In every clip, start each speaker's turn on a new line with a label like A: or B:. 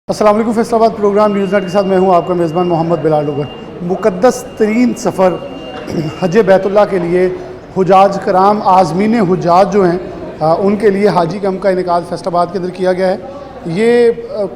A: अस्सलाम वालेकुम। Faisalabad programme news net के साथ मैं हूं आपका मेज़बान मोहम्मद बिलाल डोगर। मुक़द्दस तरीन सफ़र हज बैतुल्लाह के लिए हुजाज कराम आज़मीन हुजाज जो हैं उनके लिए हाजी कैंप का इनेकाद फैसलाबाद के अंदर किया गया है। ये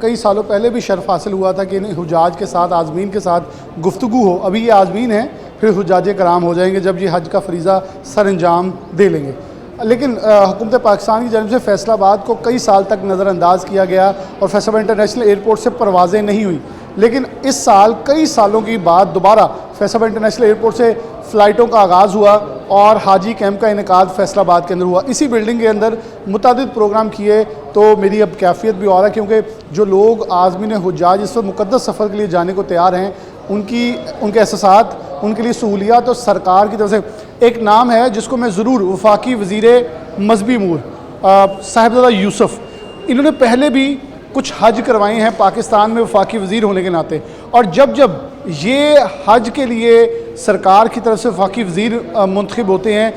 A: कई सालों पहले भी शर्फ हासिल हुआ था कि इन हुजाज के साथ आज़मीन के साथ गुफ्तगू हो। अभी ये आज़मीन है, फिर हुजाज कराम हो जाएंगे जब ये हज का फ़रीज़ा सर अंजाम दे लेंगे। लेकिन हुकूमत पाकिस्तान की जानब से फैसलाबाद को कई साल तक नज़रअंदाज किया गया और फैसलाबाद इंटरनेशनल एयरपोर्ट से परवाज़ें नहीं हुई। लेकिन इस साल कई सालों की बाद दोबारा फैसलाबाद इंटरनेशनल एयरपोर्ट से फ़्लाइटों का आगाज़ हुआ और हाजी कैंप का इनेकाद फैसलाबाद के अंदर हुआ। इसी बिल्डिंग के अंदर मुतअद्दिद प्रोग्राम किए तो मेरी अब कैफियत भी और है, क्योंकि जो लोग आज़मीन हुज्जाज इस वक्त मुक़द्दस सफ़र के लिए जाने को तैयार हैं उनके एहसासात, उनके लिए सहूलियात और सरकार की तरफ से एक नाम है जिसको मैं ज़रूर वफाकी वज़ीर मजहबी अमूर साहिबजादा यूसुफ़, इन्होंने पहले भी कुछ हज करवाए हैं पाकिस्तान में वफाकी वज़ीर होने के नाते। और जब जब ये हज के लिए सरकार की तरफ से वफाकी वज़ीर मुंतखब होते हैं,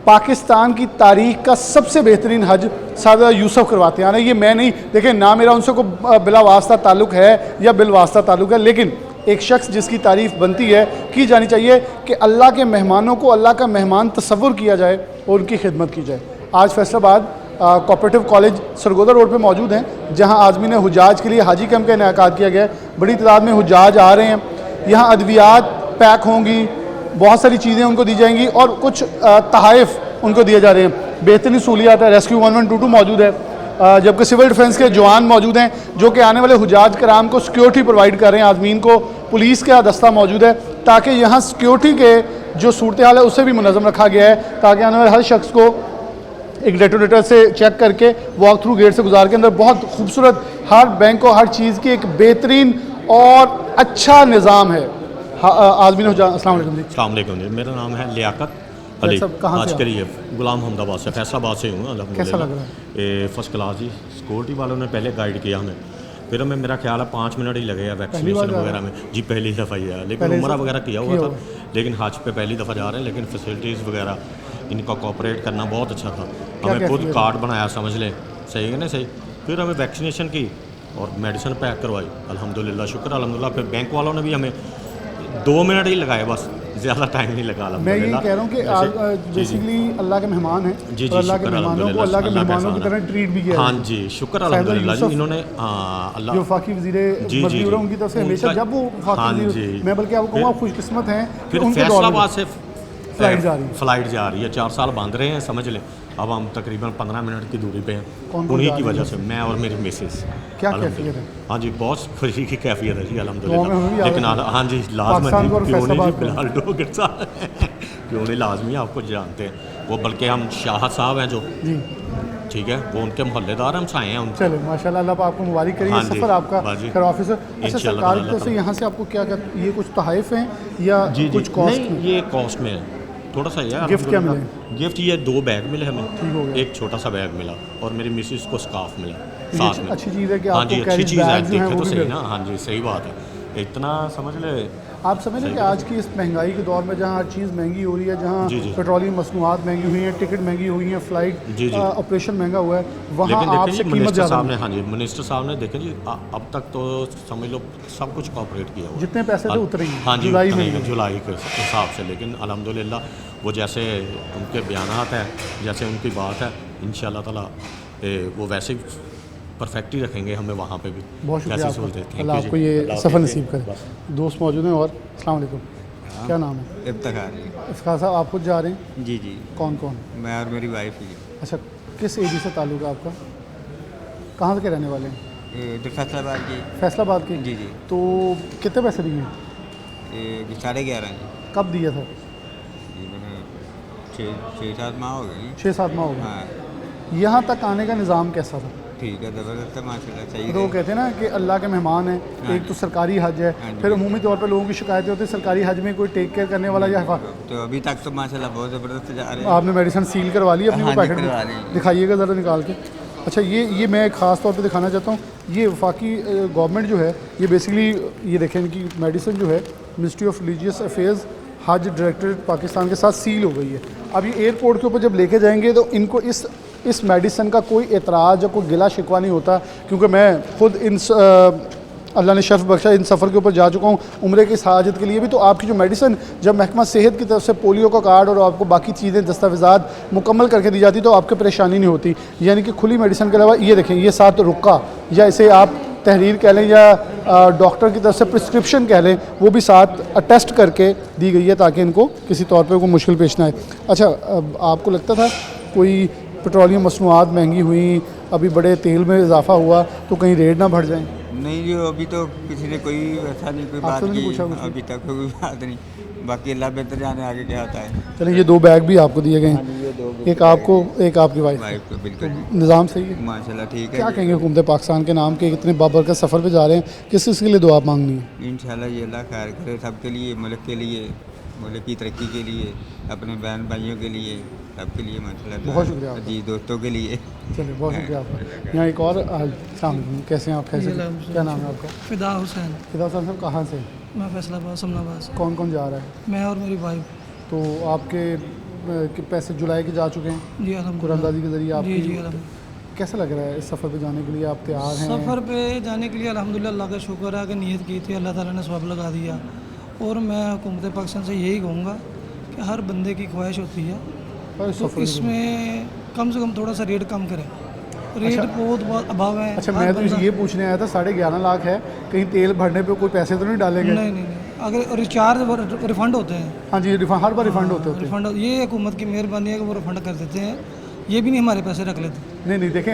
A: पाकिस्तान की तारीख़ का सबसे बेहतरीन हज साहिबजादा यूसुफ़ करवाते हैं। ये मैं नहीं, देखें ना मेरा उनसे कोई बिला वास्ता ताल्लुक़ है या बिल वास्ता ताल्लुक़ है, लेकिन एक शख्स जिसकी तारीफ़ बनती है की जानी चाहिए कि अल्लाह के मेहमानों को अल्लाह का मेहमान तसव्वुर किया जाए और उनकी खिदमत की जाए। आज Faisalabad cooperative college Sargodha road पे मौजूद हैं, जहां आज़मीन हुज्जाज के लिए हाजी कैंप का इनेकाद किया गया है। बड़ी तादाद में हुज्जाज आ रहे हैं, यहाँ अद्वियात पैक होंगी, बहुत सारी चीज़ें उनको दी जाएंगी और कुछ तहाइफ़ उनको दिए जा रहे हैं। बेहतरीन सहूलियात है, रेस्क्यू 1122 मौजूद है, जबकि सिविल डिफेंस के जवान मौजूद हैं जो कि आने वाले हुज्जाज कराम को सिक्योरिटी प्रोवाइड कर रहे हैं। आज़मीन को पुलिस का दस्ता मौजूद है ताकि यहाँ सिक्योरिटी के जो सूरत हाल है उसे भी मुनज़्ज़म रखा गया है, ताकि आने वाले हर शख्स को एक डेटोनेटर से चेक करके वॉक थ्रू गेट से गुजार के अंदर बहुत खूबसूरत हर बैंक और हर चीज़ की एक बेहतरीन और अच्छा निज़ाम है। आज़मीन हुज्जाज, अस्सलाम वालेकुम जी।
B: अस्सलाम वालेकुम जी, मेरा नाम है लियाकत अली। आज के लिए गुलाम हमदाबाद से फैसलाबाद से हूँ।
A: कैसा लग रहा है?
B: फर्स्ट क्लास जी। सिक्योरिटी वालों ने पहले गाइड किया हमें, फिर हमें मेरा ख्याल है 5 मिनट ही लगे हैं वैक्सीनेशन वगैरह में जी। पहली दफ़ा ही है, लेकिन उम्रा वगैरह किया हुआ था, लेकिन हज पे पहली दफ़ा जा रहे हैं। लेकिन फैसिलिटीज़ वगैरह इनका कोऑपरेट करना बहुत अच्छा था। हमें खुद कार्ड बनाया, समझ लें, सही है ना, सही। फिर हमें वैक्सीनेशन की और मेडिसिन पैक करवाई, अल्हम्दुलिल्लाह, शुक्र अल्हम्दुलिल्लाह। फिर बैंक वालों ने भी हमें 2 मिनट ही लगाए, बस ज़्यादा टाइम नहीं लगा।
A: मैं ये कह रहा हूँ कि बेसिकली अल्लाह के मेहमान हैं
B: जी,
A: और अल्लाह के मेहमानों को अल्लाह के मेहमानों की तरह ट्रीट भी किया।
B: हाँ जी, शुक्र अल्हम्दुलिल्लाह जी। इन्होंने अल्लाह
A: जो वफाकी वज़ीर मजदूर हैं उनकी तरफ से हमेशा जब वो वफाकी वज़ीर, मैं बल्कि आपको कहूँगा खुशकिस्मत हैं कि उनके
B: फैसलाबाद से
A: फ्लाइट जा रही है।
B: 4 साल बंद रहे हैं, समझ लें। अब हम तकरीबन 15 मिनट की दूरी पे हैं। उन्हीं की वजह से मैं और मेरी मिसेस।
A: क्या कैफियत है?
B: हाँ जी, बहुत खुशी की कैफियत है जी, अल्हम्दुलिल्लाह। लेकिन हाँ जी, लाजमी क्यों नहीं जी, फिलहाल डोगर साहब क्यों नहीं, लाजमी आपको जानते हैं वो, बल्कि हम शाह साहब हैं जो
A: जी,
B: ठीक है, वो उनके मोहल्लेदार हम साए हैं उनके।
A: चलो माशाल्लाह, अल्लाह आपको मुबारक करे। सफ़र आपका ऑफिसर। अच्छा, सरकार की तरफ से यहाँ से आपको क्या ये कुछ तोहफ़े हैं या कुछ कॉस्ट?
B: ये कॉस्ट में है, थोड़ा सा यार।
A: गिफ्ट क्या मिले?
B: गिफ्ट ये 2 बैग मिले हमें, एक छोटा सा बैग मिला और मेरी मिसेस को स्कार्फ मिला साथ में।
A: अच्छी चीज़ है कि
B: हाँ जी, अच्छी चीज़ है, देखे तो सही ना। हाँ जी, सही बात है। इतना समझ ले,
A: आप समझ लें कि आज की इस महंगाई के दौर में जहाँ हर चीज़ महंगी हो रही है, जहाँ पेट्रोलियम मसनूआत महंगी हुई हैं, टिकट महंगी हुई हैं, फ़्लाइट ऑपरेशन महंगा हुआ है, वहाँ आपसे कीमत ज़्यादा।
B: हाँ जी, मिनिस्टर साहब ने देखें जी, अब तक तो समझ लो सब कुछ कोऑपरेट किया हुआ,
A: जितने पैसे थे उतरे ही।
B: हाँ जी, जुलाई के हिसाब से। लेकिन अल्हम्दुलिल्लाह वो जैसे उनके बयानात हैं, जैसे उनकी बात है, इंशाअल्लाह ताला वो वैसे ही परफेक्ट ही रखेंगे हमें वहाँ पे भी।
A: बहुत शुक्रिया अल्लाह आपको ये सफ़र नसीब करे। दोस्त मौजूद हैं और अस्सलाम वालेकुम, क्या नाम है?
C: इफ्तिखार।
A: इफ्तिखार साहब, आप खुद जा रहे हैं?
C: जी जी।
A: कौन कौन?
C: मैं और मेरी वाइफ ही।
A: अच्छा, किस एरिया से ताल्लुक़ है आपका? कहाँ के रहने वाले हैं?
C: इधर फैसलाबाद की।
A: फैसलाबाद के?
C: जी जी।
A: तो कितने पैसे दिए?
C: 11.5 जी।
A: कब दिया था?
C: जी मैंने 6-7 माह हो गए।
A: 6-7 माह हो गए।
C: हाँ।
A: यहाँ तक आने का निज़ाम कैसा था?
C: ठीक है, ज़बरदस्त है, माशाल्लाह, सही।
A: तो वो कहते हैं ना कि अल्लाह के मेहमान हैं।
C: हाँ।
A: एक तो सरकारी हज है, फिर अमूमी तौर पर लोगों की शिकायतें होती है सरकारी हज में कोई टेक केयर करने वाला या
C: तो अभी तक तो माशाल्लाह बहुत ज़बरदस्त जा रहे हैं।
A: आपने मेडिसिन सील करवा ली अपनी?
C: हाँ,
A: वो पैकेट
C: करवा ली।
A: दिखाइएगा ज़रा निकाल के। अच्छा, ये मैं ख़ास तौर पे दिखाना चाहता हूँ, ये वफाकी गवर्नमेंट जो है, ये बेसिकली ये देखें, इनकी मेडिसिन जो है मिनिस्ट्री ऑफ रिलीजियस अफेयर्स हज डायरेक्टरेट पाकिस्तान के साथ सील हो गई है। अब ये एयरपोर्ट के ऊपर जब लेके जाएंगे तो इनको इस इस मेडिसिन का कोई एतराज़ या कोई गिला शिकवा नहीं होता, क्योंकि मैं खुद इन अल्लाह ने शर्फ बख्शा इन सफ़र के ऊपर जा चुका हूँ उम्रे की इस हाजत के लिए भी। तो आपकी जो मेडिसिन जब महकमा सेहत की तरफ से पोलियो का कार्ड और आपको बाकी चीज़ें दस्तावेज़ात मुकम्मल करके दी जाती तो आपको परेशानी नहीं होती। यानी कि खुली मेडिसिन के अलावा ये देखें, ये साथ रुका या इसे आप तहरीर कह लें या डॉक्टर की तरफ से प्रिस्क्रिप्शन कह लें, वो भी साथ अटेस्ट करके दी गई है ताकि इनको किसी तौर पर कोई मुश्किल पेश ना आए। अच्छा, आपको लगता था कोई पेट्रोलियम मसनूआत महंगी हुई, अभी बड़े तेल में इजाफा हुआ तो कहीं रेट ना बढ़ जाए?
C: नहीं जी, अभी तो किसी ने कोई ऐसा नहीं कोई बात
A: आपसे नहीं
C: की,
A: पूछा कुछ?
C: अभी तक कोई बात नहीं। बाकी अल्लाह बेहतर जाने आगे क्या होता है।
A: चलिए, ये 2 बैग भी आपको दिए गए
C: हाँ
A: हैं,
C: जी, ये 2
A: एक आपको एक आपकी वाइफ।
C: वाइफ को बिल्कुल
A: निज़ाम सही है?
C: माशाल्लाह ठीक है।
A: क्या कहेंगे हुकूमत पाकिस्तान के नाम के इतने बाबरकत सफ़र पे जा रहे हैं, किस किस के लिए दुआ मांगनी है?
C: इंशाल्लाह ये अल्लाह खैर करे सबके लिए, मुल्क के लिए, मुल्क की तरक्की के लिए, अपने बहन भाइयों के लिए, सबके लिए माशाल्लाह।
A: बहुत शुक्रिया आपका।
C: जी, दोस्तों के लिए।
A: चलिए, बहुत शुक्रिया आपका। यहाँ एक और कैसे हैं आप? कैसे, क्या नाम है आपका?
D: फिदा हुसैन।
A: फिदा हुसैन साहब कहाँ से?
D: मैं फैसलाबाद समनाबाद से।
A: कौन कौन जा रहा है?
D: मैं और मेरी वाइफ।
A: तो आपके पैसे जुलाई के जा चुके हैं
D: जी अलहमदुलिल्लाह।
A: कुरानदाजी के ज़रिए
D: जी
A: आपकी?
D: जी अलहमदुलिल्लाह।
A: कैसा लग रहा है इस सफ़र पे जाने के लिए? आप तैयार हैं?
D: सफ़र पे जाने के लिए अल्हम्दुलिल्लाह अल्लाह का शुक्र है कि नीयत की थी, अल्लाह ताला ने सबब लगा दिया। और मैं हुकूमत पाकिस्तान से यही कहूँगा कि हर बंदे की ख्वाहिश होती है
A: और इस
D: तो
A: सफ़र में-
D: इसमें कम से कम थोड़ा सा रेट कम करें। रेट बहुत अभाव है।
A: अच्छा,
D: हर
A: मैं तो
D: बंदा-
A: ये पूछने आया था, 11.5 लाख है, कहीं तेल भरने पे कोई पैसे तो नहीं डालेंगे?
D: नहीं नहीं नहीं, अगर रिचार्ज रिफ़ंड होते हैं।
A: हाँ जी, हर बार रिफंड होते हैं।
D: रिफ़ंड ये हुकूमत की मेहरबानी है कि वो रिफ़ंड कर देते हैं, ये भी नहीं हमारे पैसे रख लेते।
A: नहीं नहीं, देखें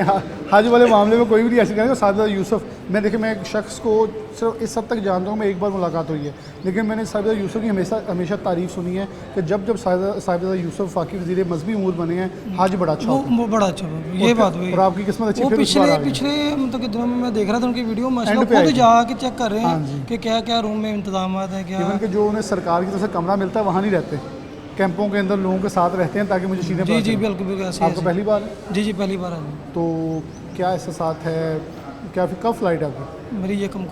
A: हज वाले मामले में कोई भी नहीं ऐसे करेगा। साहिबजादा यूसुफ, मैं देखें, मैं एक शख्स को सिर्फ इस हद तक जानता हूँ, मैं एक बार मुलाकात हुई है, लेकिन मैंने साहिबजादा यूसुफ की हमेशा तारीफ़ सुनी है कि जब साहिबजादा यूसुफ फाकी वज़ीर मजहबी उमूर बने हैं, हज बड़ा अच्छा होता है।
D: वो बड़ा अच्छा हुआ, ये बात हुई।
A: और आपकी किस्मत अच्छी,
D: वो
A: फिर उस बार आ
D: पिछले
A: गई।
D: पिछले मतलब कि दिनों में मैं देख रहा था उनकी वीडियो,
A: एंड
D: माशाल्लाह
A: पे आई
D: खुद
A: थी।
D: जाके चेक कर रहे
A: हाँ जी।
D: हैं कि क्या क्या रूम में इंतजाम हैं, क्या
A: इवन कि जो उन्हें सरकार की तरफ से कमरा मिलता है वहाँ नहीं रहते, कैंपों के अंदर लोगों के साथ रहते हैं ताकि मुझे चीज़ें
D: जी
A: पता
D: जी
A: चलें।
D: बिल्कुल बिल्कुल ऐसे
A: आपको
D: ऐसे।
A: पहली बार है?
D: जी जी पहली बार आई।
A: तो क्या एहसास है, क्या फिर कब फ़्लाइट है आपकी?
D: मेरी ये कम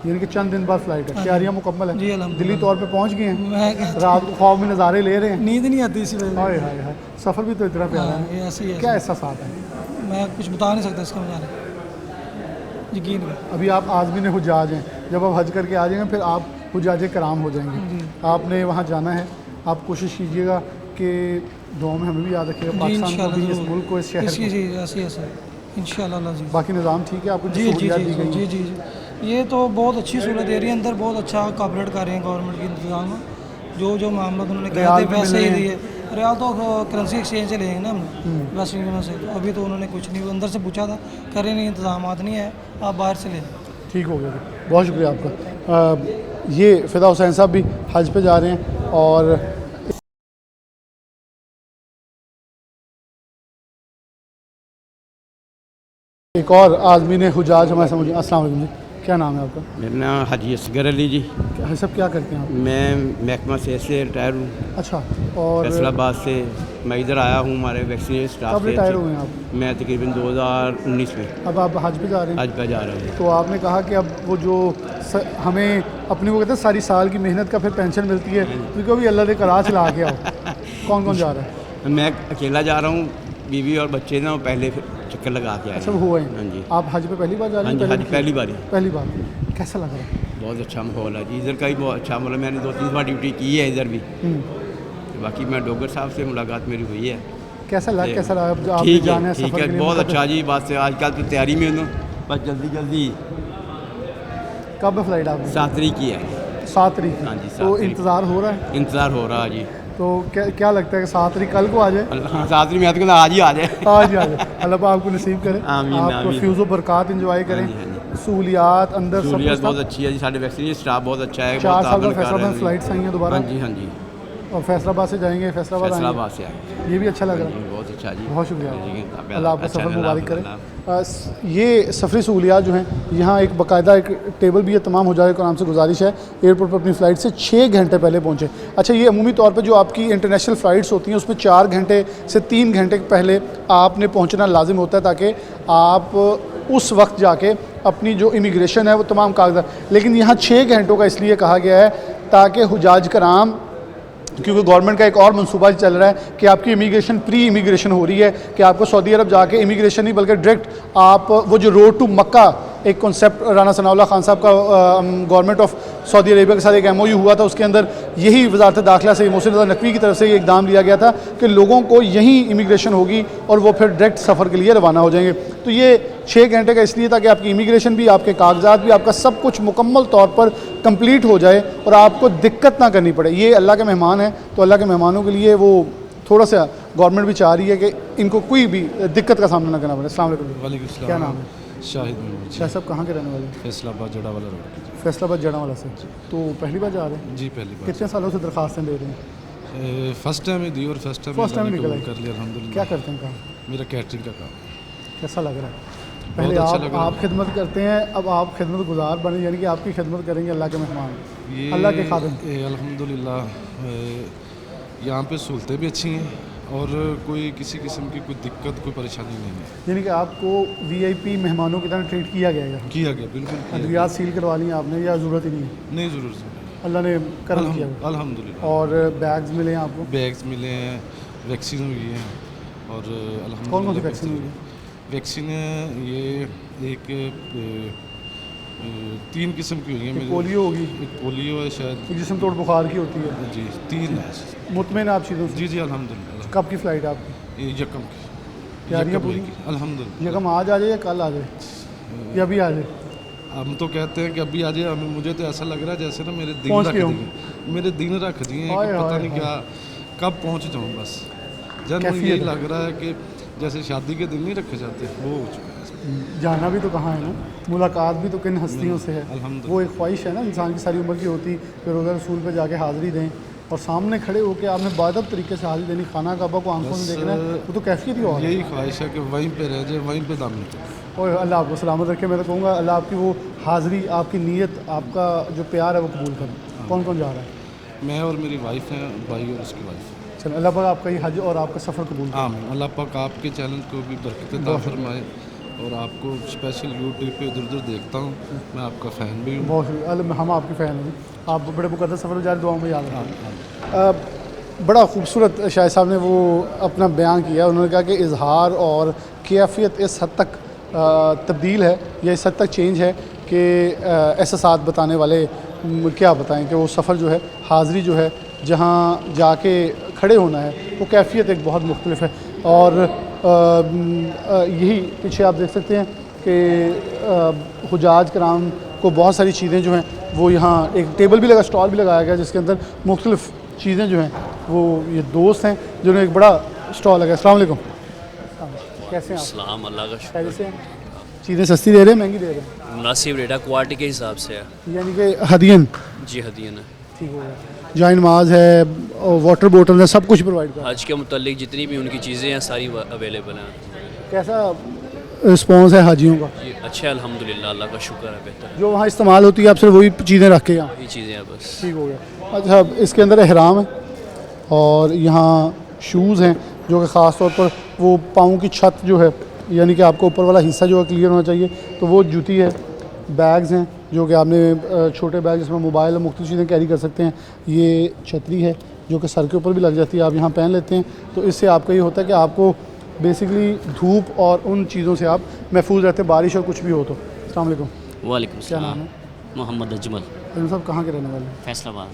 A: यानी कि चंद दिन बाद फ़्लाइट है, तैयारियाँ मुकम्मल
D: जी,
A: है,
D: अल्हम्दुलिल्लाह।
A: दिल्ली तौर पे पहुँच गए हैं,
D: मैं
A: रात को ख्वाब में नज़ारे ले रहे हैं?
D: नींद नहीं आती इसी वजह
A: हाय हाय हाय, सफ़र भी तो इतना प्यारा
D: से।
A: है।
D: ये ऐसे ही
A: क्या
D: है,
A: एहसास है?
D: मैं कुछ बता नहीं सकता इसका मजा यकीन है।
A: अभी आप आज़मीन हुज्जाज हैं, जब आप हज करके आ जाएंगे फिर आप हुज्जाज कराम हो जाएंगे। आपने वहाँ जाना है, आप कोशिश कीजिएगा कि दुआ में हमें भी याद रखिएगा,
D: जी
A: पाकिस्तान को
D: इंशाल्लाह
A: भी, इस
D: ज़रूर।
A: मुल्क को, इस शहर
D: इसी
A: को।
D: जी ऐसे ऐसे इंशाल्लाह जी।
A: बाकी निज़ाम ठीक है, आपको जो
D: जी जी
A: सहूलियात
D: जी
A: दी गई
D: जी
A: हैं?
D: जी जी, ये तो बहुत अच्छी सहूलत दे रही है, अंदर बहुत अच्छा कॉपरेट कर रहे हैं गवर्नमेंट के इंतजाम। जो मामला उन्होंने कहा
A: रियाल
D: थे
A: भी मिल
D: वैसे ही
A: रहे
D: दिए। रियाल तो करेंसी एक्सचेंज से लेंगे ना हम वेस्टर्न यूनियन से, तो अभी तो उन्होंने कुछ नहीं, अंदर से पूछा था, कह रहे नहीं इंतजाम नहीं है, आप बाहर से लें।
A: ठीक हो गया, बहुत शुक्रिया आपका। ये फ़िदा हुसैन साहब भी हज पे जा रहे हैं और एक और आज़मीन हुज्जाज हमारे समझ। अस्सलाम वालेकुम जी, क्या नाम है आपका?
E: मेरा नाम हाजी असगर अली जी।
A: क्या सब क्या करते हैं आप?
E: मैं महकमा सेहत से रिटायर हूँ,
A: अच्छा, और
E: फैसलाबाद से। मैं इधर आया हूँ हमारे वैक्सीनेशन स्टाफ
A: कब
E: से।
A: रिटायर हुए हैं आप?
E: मैं तकरीबन 2019 में
A: अब आप हज पे जा रहे हैं?
E: आज पे जा रहा हूँ।
A: तो आपने कहा कि अब वो जो हमें अपनी वो कहते हैं सारी साल की मेहनत का फिर पेंशन मिलती है, क्योंकि अभी अल्लाह ने करा चला के आओ। कौन कौन जा रहा है?
E: मैं अकेला जा रहा हूँ, बीवी और बच्चे ना पहले फिर चक्कर लगा के आए
A: अच्छा,
E: हैं।
A: वो हुए
E: हाँ जी,
A: हैं। आप हज पे पहली बार जा रहे
E: हाँ
A: हैं?
E: जी, आज
A: भी
E: पहली बार ही।
A: पहली बार। कैसा लग रहा है?
E: बहुत अच्छा माहौल है जी, इधर का ही बहुत अच्छा माहौल है। मैंने 2-3 बार ड्यूटी की है इधर भी। बाकी मैं डोगर साहब से मुलाकात मेरी हुई है।
A: कैसा लगा अब आप
E: ठीक
A: जाना
E: है,
A: है
E: ठीक
A: सफ़र
E: है,
A: के लिए?
E: बहुत अच्छा जी। बात से आजकल तो तैयारी में हूँ, बस जल्दी जल्दी
A: कब फ्लाइट आपकी?
E: 7 तारीख की है।
A: 7 तारीख।
E: हाँ जी, 7
A: तो
E: तारीख।
A: इंतज़ार हो रहा है?
E: इंतज़ार हो रहा है जी।
A: तो क्या लगता है कि 7 तारीख कल को आ जाए?
E: हाँ, 7 तारीख में तो आज ही आ जाए।
A: आज ही आ जाए। अल्लाह पाक आपको नसीब करे,
E: आमीन,
A: आप
E: आमीन।
A: फ्यूज़ बरक़ात इंजॉय करें।
E: हाँ जी, हाँ
A: सहूलियात अंदर सब
E: सहूलियत
A: कुछ
E: बहुत
A: था।
E: अच्छी है जी, साढ़े वैक्सीनेशन स्टाफ बहुत अच्छा है।
A: 4 साल बाद
E: ताबन कर
A: फैसलाबाद
E: रहे हैं।
A: फ्लाइट्स आई हैं दोबारा,
E: हाँ जी, हाँ जी,
A: और फैसलाबाद से जाएंगे, फैसलाबाद आएंगे।
E: फैसलाबाद से आए।
A: ये भी अच्छा लग रहा है।
E: बहुत अच्छा जी,
A: बहुत शुक्रिया,
E: जी,
A: अल्लाह आपका
E: अच्छा
A: सफ़र
E: लगा,
A: मुबारक करे।
E: अल्लाह।
A: ये सफरी सहूलियात जो हैं, यहाँ एक बाकायदा एक टेबल भी है, तमाम हुज्जाज कराम से गुजारिश है एयरपोर्ट पर अपनी फ़्लाइट से 6 घंटे पहले पहुँचे। अच्छा, ये अमूमी तौर पर जो आपकी इंटरनेशनल फ़्लाइट्स होती हैं उसमें 4 घंटे से 3 घंटे पहले आपने पहुँचना लाजिम होता है, ताकि आप उस वक्त जाके अपनी जो इमिग्रेशन है वो तमाम कागजात। लेकिन यहाँ 6 घंटों का इसलिए कहा गया है ताकि हुज्जाज कराम क्योंकि गवर्नमेंट का एक और मनसूबा चल रहा है कि आपकी इमिग्रेशन प्री इमिग्रेशन हो रही है कि आपको सऊदी अरब जाके इमिग्रेशन नहीं बल्कि डायरेक्ट आप वो जो रोड टू मक्का एक कॉन्सेप्ट राना सनाउल्लाह खान साहब का गवर्नमेंट ऑफ सऊदी अरेबिया के साथ एक MOU हुआ था, उसके अंदर यही वजारत दाखिला से मोहसिन रज़ा नकवी की तरफ से ये इकदाम लिया गया था कि लोगों को यहीं इमिग्रेशन होगी और वो फिर डायरेक्ट सफ़र के लिए रवाना हो जाएंगे। तो ये 6 घंटे का इसलिए था कि आपकी इमिग्रेशन भी, आपके कागजात भी, आपका सब कुछ मुकम्मल तौर पर कंप्लीट हो जाए और आपको दिक्कत ना करनी पड़े। ये अल्लाह के मेहमान हैं, तो अल्लाह के मेहमानों के लिए वो थोड़ा सा गवर्नमेंट भी चाह रही है कि इनको कोई भी दिक्कत का सामना ना करना पड़े। अस्सलाम वालेकुम। क्या नाम है?
F: शाहिद महमूद
A: शाह साहब कहाँ के रहने वाले हैं?
F: फैसलाबाद जड़ावाला रोड की।
A: फैसलाबाद जड़ावाला से। तो पहली बार जा रहे हैं?
F: जी पहली बार।
A: कितने सालों से दरखास्तें दे रहे हैं?
F: फर्स्ट टाइम ही दी और फर्स्ट टाइम
A: निकल आई।
F: कर लिया अल्हम्दुलिल्लाह।
A: क्या करते हैं काम?
F: मेरा कैटरिंग का काम।
A: कैसा लग रहा है? पहले
F: अच्छा लग रहा है।
A: आप खिदमत करते हैं, अब आप खिदमत गुजार बने, यानी कि आपकी खिदमत करेंगे अल्लाह के मेहमान,
F: ये
A: अल्लाह के खादिम।
F: अल्हम्दुलिल्लाह यहाँ पे सहूलतें भी अच्छी हैं और कोई किसी किस्म की कोई दिक्कत कोई परेशानी नहीं है।
A: यानी कि आपको VIP मेहमानों की तरह ट्रीट किया गया है?
F: किया गया, बिल्कुल किया
A: अद्वियात सील करवा ली आपने या ज़रूरत ही नहीं है?
F: गया। नहीं ज़रूर
A: अल्लाह ने करम किया।
F: अल्हम्दुलिल्लाह।
A: और बैग्स मिले हैं आपको?
F: बैग्स मिले हैं, वैक्सीन हुई है और अल्हम्दुलिल्लाह।
A: कौन कौन सी वैक्सीन हुई है?
F: वैक्सीन ये एक 3 किस्म की हुई है मेरे।
A: पोलियो होगी,
F: एक पोलियो है शायद।
A: एक जिस्म तोड़ बुखार की होती है।
F: जी 3 है।
A: मुतमिन आप चीज़ों से?
F: जी जी अल्हम्दुलिल्लाह।
A: कब की फ़्लाइट है आपकी?
F: ये यकम की
A: तैयारियाँ
F: यकम
A: पूरी?
F: की अल्हम्दुलिल्लाह।
A: यकम आज आ जाए या कल आ जाए या अभी आ जाए?
F: हम तो कहते हैं कि अभी आ जाए, हमें मुझे तो ऐसा लग रहा है जैसे ना मेरे दिन
A: पहुँच
F: रख
A: गए हो?
F: दिए, मेरे दिन रख दिए हैं
A: हाय
F: कि पता
A: हाय
F: नहीं
A: हाय।
F: क्या कब पहुंच जाऊं बस। जब मुझे
A: कैफियत
F: यही
A: है।
F: लग रहा है कि जैसे शादी के दिन नहीं रखे जाते वो हो चुका है।
A: जाना भी तो कहाँ है ना, मुलाकात भी तो किन हस्तियों से है।
F: अल्हम्दुलिल्लाह।
A: वो एक ख्वाहिश है ना इंसान की सारी उम्र की होती कि रोज़ा रसूल पे जाके हाज़िरी दें और सामने खड़े होकर आपने बादब तरीके से हाज़िरी देनी, खाना काबा को आंखों से
F: बस,
A: देखना है, वो तो कैफियत ही और है।
F: यही ख्वाहिश है कि वहीं पे रह जाए, वहीं पे दम निकले।
A: और अल्लाह आपको सलामत रखे। मैं तो कहूँगा अल्लाह आपकी वो हाज़िरी, आपकी नीयत, आपका जो प्यार है वो कबूल करें। कौन कौन जा रहा है?
F: मैं और मेरी वाइफ हैं, भाई और उसकी वाइफ।
A: चलो अल्लाह पाक आपका ये हज और आपका सफ़र कबूल करे।
F: आमीन। अल्लाह पाक आपके चैनल को भी बरकत अता फरमाए और आपको स्पेशल यूट्यूब पे इधर उधर देखता हूँ, मैं आपका फ़ैन भी हूँ।
A: बहुत शुक्रिया, हम आपके फ़ैन हैं, आप बड़े मुकद्दस सफ़र जारी दुआओं में याद रखें। बड़ा खूबसूरत शाहिद साहब ने वो अपना बयान किया। उन्होंने कहा कि इजहार और कैफियत इस हद तक तब्दील है या इस हद तक चेंज है कि एहसासात बताने वाले क्या बताएं कि वो सफ़र जो है, हाज़िरी जो है, जहाँ जाके खड़े होना है, वो कैफियत एक बहुत मुख्तलिफ है। और यही पीछे आप देख सकते हैं कि हुजाज कराम को बहुत सारी चीज़ें जो हैं वो यहाँ एक टेबल भी लगा, स्टॉल भी लगाया गया जिसके अंदर मुख्तलिफ चीज़ें जो हैं वो ये दोस्त हैं जिन्होंने एक बड़ा स्टॉल लगाया। अस्सलाम वालेकुम। कैसे हैं आप?
G: सलाम अल्लाह का शुक्र।
A: कैसे हैं? चीज़ें सस्ती दे रहे हैं, महंगी दे रहे हैं?
G: मुनासिब रेट है, क्वालिटी के हिसाब से है।
A: यानी कि हदियन
G: जी हदियन है।
A: ठीक हो गया। जाए नमाज है और वाटर बोतल है, सब कुछ प्रोवाइड कर।
G: हज के मुतालिक जितनी भी उनकी चीज़ें हैं सारी अवेलेबल हैं।
A: कैसा रिस्पॉन्स है हाजियों का?
G: जी अच्छा है अल्हम्दुलिल्लाह, अल्लाह का शुक्र है, बेहतर है।
A: जो वहाँ इस्तेमाल होती है आप सिर्फ वही चीज़ें रख के यहाँ?
G: यही चीज़ें हैं बस।
A: ठीक हो गया। अच्छा, इसके अंदर एहराम है और यहाँ शूज़ हैं जो कि ख़ास तौर पर वो पाँव की छत जो है, यानी कि आपको ऊपर वाला हिस्सा जो है क्लियर होना चाहिए, तो वो जूती है। बैग्स हैं जो कि आपने छोटे बैग जिसमें मोबाइल और मुख्तलिफ चीज़ें कैरी कर सकते हैं। ये छतरी है जो कि सर के ऊपर भी लग जाती है, आप यहाँ पहन लेते हैं, तो इससे आपका ये होता है कि आपको बेसिकली धूप और उन चीज़ों से आप महफूज रहते हैं, बारिश और कुछ भी हो तो। अस्सलाम वालेकुम।
G: वालेकुम
A: क्या नाम
G: सलाम।
A: है?
G: मोहम्मद अजमल,
A: अजमल साहब कहाँ के रहने वाले हैं?
G: फैसलाबाद,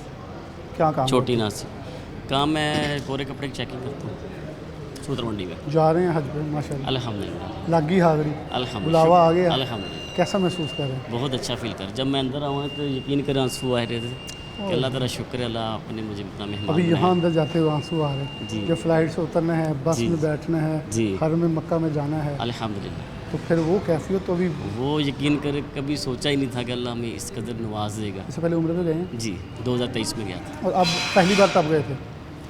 A: क्या काम
G: छोटी नासी। काम मैं कोरे कपड़े की चेकिंग करता हूँ सूत्र मंडी में।
A: जा रहे हैं हज पे? माशाल्लाह
G: अल्हम्दुलिल्लाह
A: लग गई हाज़िरी,
G: अल्हम्दुलिल्लाह
A: बुलावा आ गया,
G: अल्हम्दुलिल्लाह।
A: कैसा महसूस कर रहे हैं?
G: बहुत अच्छा फील कर, जब मैं अंदर आऊँ तो यकीन कर आंसू आ रहे थे कि अल्लाह तेरा शुक्र है, अल्लाह आपने मुझे इतना मेहमान
A: अभी यहाँ
G: बनाया।
A: अंदर जाते हुए आंसू आ रहे हैं,
G: जी।
A: जब फ्लाइट से उतरना है, बस
G: जी।
A: में बैठना है,
G: जी।
A: हर में मक्का में जाना है,
G: अल्हम्दुलिल्लाह।
A: तो फिर वो कैफियत तो अभी।
G: वो यकीन कर कभी सोचा ही नहीं था कि अल्लाह हमें इस कदर नवाज देगा।
A: इससे पहले उम्र पे गए हैं
G: जी 2023 में गया था।
A: और अब पहली बार तब गए थे?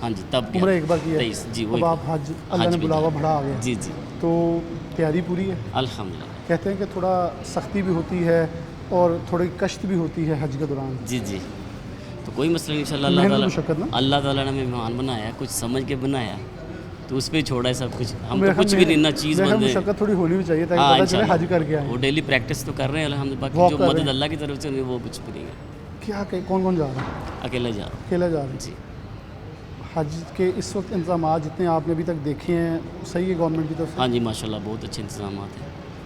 G: हाँ जी तब गया
A: उम्र
G: था।
A: एक बार किया,
G: 23 जी
A: अब
G: वही
A: आप हज, अल्लाह ने
G: भी
A: बुलावा
G: किया।
A: बढ़ा आ गया,
G: जी जी
A: तो तैयारी पूरी है?
G: अल्हम्दुलिल्लाह।
A: कहते हैं कि थोड़ा सख्ती भी होती है और थोड़ी कश्त भी होती है हज के दौरान।
G: जी जी तो कोई मसला नहीं इंशाल्लाह।
A: मेहनत मुशक्कत ना?
G: अल्लाह ताला ने हमें मेहमान बनाया, कुछ समझ के बनाया, तो उस पर छोड़ा है सब कुछ। हम
A: मेरे
G: तो कुछ भी नहीं ना चीज़
A: ख्याल में
G: बंदे।
A: मुशक्कत थोड़ी होनी भी चाहिए ताकि
G: हाँ
A: पता चले
G: इंशाल्लाह।
A: हज करके आए
G: वो डेली प्रैक्टिस तो कर रहे हैं अल्हम्दुलिल्लाह,
A: वॉक
G: बाकी जो
A: कर रहे
G: मदद
A: हैं।
G: अल्लाह की तरफ से वो कुछ भी नहीं है।
A: क्या कौन कौन जा रहा है?
G: अकेला जा रहा
A: अकेला जा रहा है?
G: हूँ जी।
A: हज के इस वक्त इंतजाम जितने आपने अभी तक देखे हैं सही है गवर्नमेंट की तरफ से?
G: हाँ जी माशाल्लाह बहुत अच्छे इंतजाम हैं,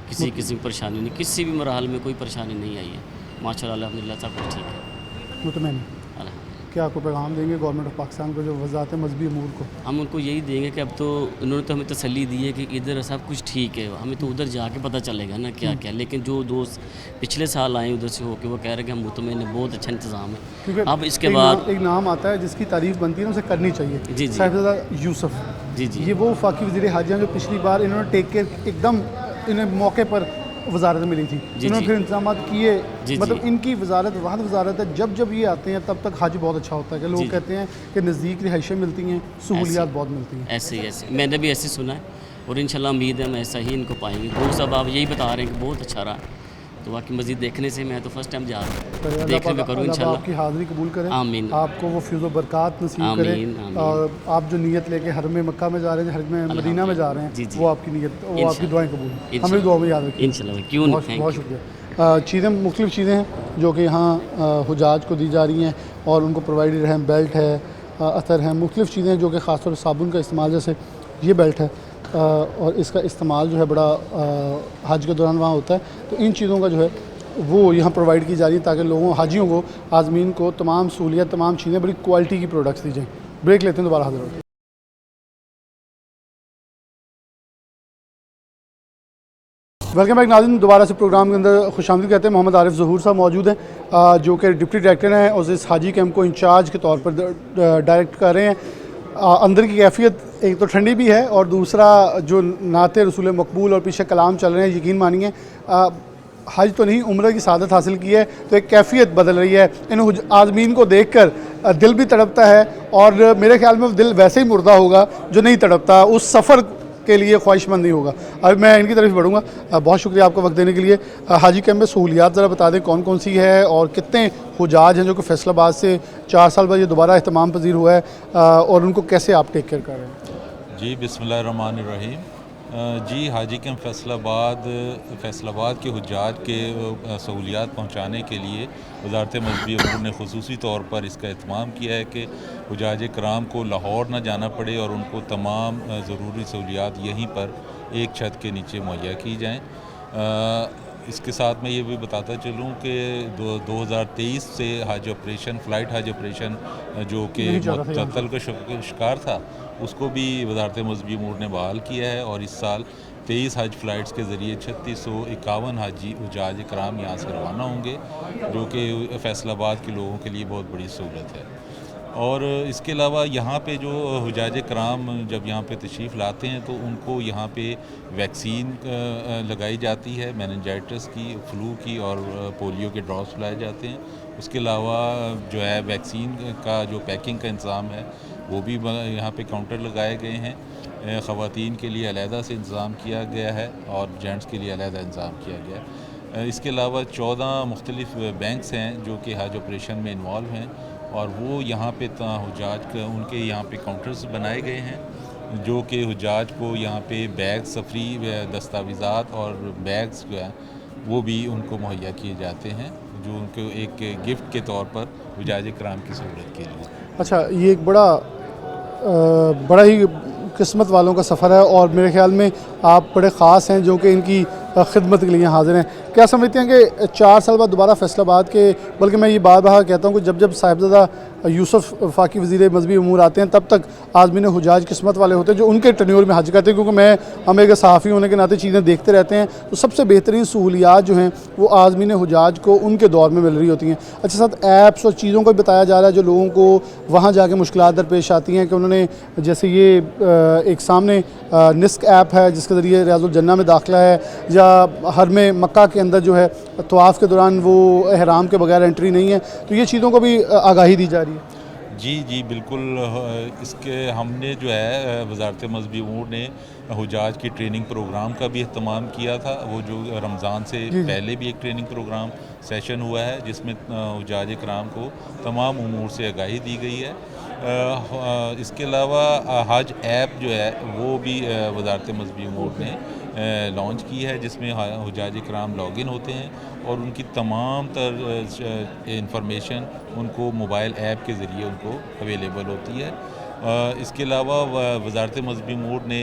G: किसी किस्म की परेशानी नहीं, किसी भी मरहल में कोई परेशानी नहीं आई है माशाल्लाह अल्हम्दुलिल्लाह सब कुछ ठीक है।
A: मुतमईन
G: अल्हम्दुलिल्लाह।
A: क्या आपको पैगाम देंगे गवर्नमेंट ऑफ पाकिस्तान को जो वजारत मजहबी अमूर को?
G: हम उनको यही देंगे कि अब तो उन्होंने तो हमें तसल्ली दी है कि इधर सब कुछ ठीक है, हमें तो उधर जाके पता चलेगा ना क्या क्या, लेकिन जो दोस्त पिछले साल आए उधर से होके वो कह रहे हैं कि हम मुतमईन है, बहुत अच्छा इंतज़ाम है।
A: क्योंकि
G: अब इसके बाद
A: एक नाम आता है जिसकी तारीफ बनती है ना उसे करनी चाहिए।
G: जी, जी।
A: साहिबजादा यूसुफ
G: जी जी
A: ये वो वफाकी वज़ीर हज हैं जो पिछली बार इन्होंने टेक केयर एकदम इन्हें मौके पर वजारत मिली थी, इन्होंने
G: जी।
A: फिर इंतजाम किए।
G: जी,
A: मतलब
G: जी।
A: इनकी वजारत वाहद वजारत है, जब ये आते हैं तब तक हज बहुत अच्छा होता है कि लोग
G: जी, जी।
A: कहते हैं कि नज़दीक रिहाइशें मिलती हैं, सहूलियात बहुत मिलती हैं।
G: ऐसे ही ऐसे मैंने भी ऐसे सुना है और इंशाल्लाह उम्मीद है हम ऐसा ही इनको पाएंगे। दोस्त साहब आप यही बता रहे हैं कि बहुत अच्छा रहा, तो बाकी मज़ीद देखने से मैं तो फर्स्ट टाइम जा रहा
A: तो
G: हूँ,
A: अल्लाह
G: देखने में
A: पाक
G: करूँ
A: आपकी
G: इंशाल्लाह।
A: हाज़िरी कबूल करें,
G: आमीन।
A: आपको वो फ्यूज़ बरक़ात नसीब
G: आमीन,
A: करें
G: आमीन।
A: और आप जो नीयत लेके हरम मक्का में जा रहे हैं, हरम मदीना में जा रहे हैं,
G: जी, जी।
A: वो आपकी नीयत, वो आपकी
G: इंशाल्लाह।
A: दुआएं कबूल हमें
G: इंशाल्लाह।
A: दुआ में याद रखिए।
G: इंशाल्लाह क्यों नहीं,
A: बहुत
G: थैंक
A: बहुत
G: यू।
A: शुक्रिया। चीज़ें मुख्तलिफ़ चीज़ें हैं जो कि यहाँ हुजाज को दी जा रही हैं और उनको प्रोवाइडेड हैं, बेल्ट है, अतर है, मुख्तलिफ़ चीज़ें हैं जो कि ख़ासतौर पर साबुन का इस्तेमाल, जैसे ये बेल्ट है और इसका इस्तेमाल जो है बड़ा हज के दौरान वहाँ होता है, तो इन चीज़ों का जो है वो यहाँ प्रोवाइड की जा रही है ताकि लोगों हाजियों को आज़मीन को तमाम सहूलियत, तमाम चीज़ें बड़ी क्वालिटी की प्रोडक्ट्स दी जाएँ। ब्रेक लेते हैं, दोबारा हाजिर होते हैं। वेलकम बैक नाज़रीन, दोबारा से प्रोग्राम के अंदर खुशामदीद कहते हैं। मोहम्मद आरिफ ज़हूर साहब मौजूद हैं जो कि डिप्टी डायरेक्टर हैं और इस हाजी कैंप को इंचार्ज के तौर पर डायरेक्ट कर रहे हैं। अंदर की कैफियत एक तो ठंडी भी है और दूसरा जो नाते रसूल मकबूल और पीछे कलाम चल रहे हैं, यकीन मानिए हज तो नहीं उम्र की सादत हासिल की है तो एक कैफियत बदल रही है। इन आज़मीन को देखकर दिल भी तड़पता है और मेरे ख्याल में दिल वैसे ही मुर्दा होगा जो नहीं तड़पता, उस सफ़र के लिए ख्वाहिशमंद नहीं होगा। अब मैं इनकी तरफ बढ़ूँगा। बहुत शुक्रिया आपका वक्त देने के लिए। हाजी कैंप में सहूलियात ज़रा बता दें कौन कौन सी है और कितने हुजाज हैं जो कि फैसलाबाद से 4 साल बाद ये दोबारा एहतमाम पजीर हुआ है और उनको कैसे आप टेक केयर कर रहे हैं?
H: जी बिस्मिल्लाहिर्रहमानिर्रहीम। जी हाजी कैंप फैसलाबाद के हुज्जाज के सहूलियात पहुँचाने के लिए वजारत मज़हबी अमूर ने खुसूसी तौर पर इसका एहतमाम किया है कि हुज्जाज कराम को लाहौर ना जाना पड़े और उनको तमाम ज़रूरी सहूलियात यहीं पर एक छत के नीचे मुहैया की जाएँ। इसके साथ मैं ये भी बताता चलूँ कि 2023 से हज ऑपरेशन, फ़्लाइट हज ऑपरेशन जो कि मुअत्तल का शिकार था, उसको भी वजारत मज़हबी अमूर ने बहाल किया है और इस साल 23 हज फ़्लाइट्स के ज़रिए 3651 हाजी हुज्जाज कराम यहाँ से रवाना होंगे, जो कि फैसलाबाद के लोगों के लिए बहुत बड़ी सहूलत है। और इसके अलावा यहाँ पे जो हुज्जाज कराम जब यहाँ पे तशरीफ़ लाते हैं तो उनको यहाँ पे वैक्सीन लगाई जाती है, मेनिंजाइटिस की, फ्लू की और पोलियो के ड्रॉप्स पिलाए जाते हैं। उसके अलावा जो है वैक्सीन का जो पैकिंग का इंतज़ाम है वो भी यहाँ पे काउंटर लगाए गए हैं। ख़वातीन के लिए अलहदा से इंतज़ाम किया गया है और जेंट्स के लिए अलहदा इंतज़ाम किया गया है। इसके अलावा 14 मुख्तलिफ़ बैंक्स हैं जो कि हज ऑपरेशन में इन्वॉल्व हैं और वो यहाँ पे हुज्जाज उनके यहाँ पे काउंटर्स बनाए गए हैं जो कि हुज्जाज को यहाँ पे बैग, सफरी दस्तावेज़ात और बैग्स जो है वो भी उनको मुहैया किए जाते हैं, जो उनको एक गिफ्ट के तौर पर हुज्जाज कराम की सहूलत के लिए।
A: अच्छा, ये एक बड़ा ही किस्मत वालों का सफ़र है और मेरे ख्याल में आप बड़े ख़ास हैं जो कि इनकी खिदमत के लिए हाज़िर हैं। क्या समझते हैं कि 4 साल बाद दोबारा फैसलाबाद के, बल्कि मैं ये बार बार कहता हूँ कि जब साहिबजादा यूसुफ वफाकी वज़ीर मज़हबी अमूर आते हैं तब तक आज़मीन हुज्जाज किस्मत वाले होते हैं जो उनके टन्योर में हज करते हैं, क्योंकि हम एक सहाफ़ी होने के नाते चीज़ें देखते रहते हैं तो सबसे बेहतरीन सहूलियात जो हैं वो आज़मीन हुज्जाज को उनके दौर में मिल रही होती हैं। अच्छा, साथ ऐप्स और चीज़ों को बताया जा रहा है जो लोगों को वहाँ जाके मुश्किलात दरपेश आती हैं कि उन्होंने, जैसे ये एक सामने निस्क ऐप है जिसके ज़रिए रियाज़ुल जन्ना में दाखिला है, या हरम मक्का के अंदर जो है तवाफ़ के दौरान वो एहराम के बगैर एंट्री नहीं है, तो ये चीज़ों को भी आगाही दी जा रही है।
H: जी बिल्कुल। इसके हमने जो है वजारत मज़हबी अमूर ने हुज्जाज की ट्रेनिंग प्रोग्राम का भी एहतमाम किया था। वो जो रमज़ान से पहले भी एक ट्रेनिंग प्रोग्राम सेशन हुआ है जिसमें हुज्जाज कराम को तमाम उमूर से आगाही दी गई है। इसके अलावा हज ऐप जो है वो भी वजारत मज़हबी अमूर ने लॉन्च की है जिसमें हुज्जाज कराम लॉगिन होते हैं और उनकी तमाम तर इंफॉर्मेशन उनको मोबाइल ऐप के ज़रिए उनको अवेलेबल होती है। इसके अलावा वजारत मजहबी अमूर ने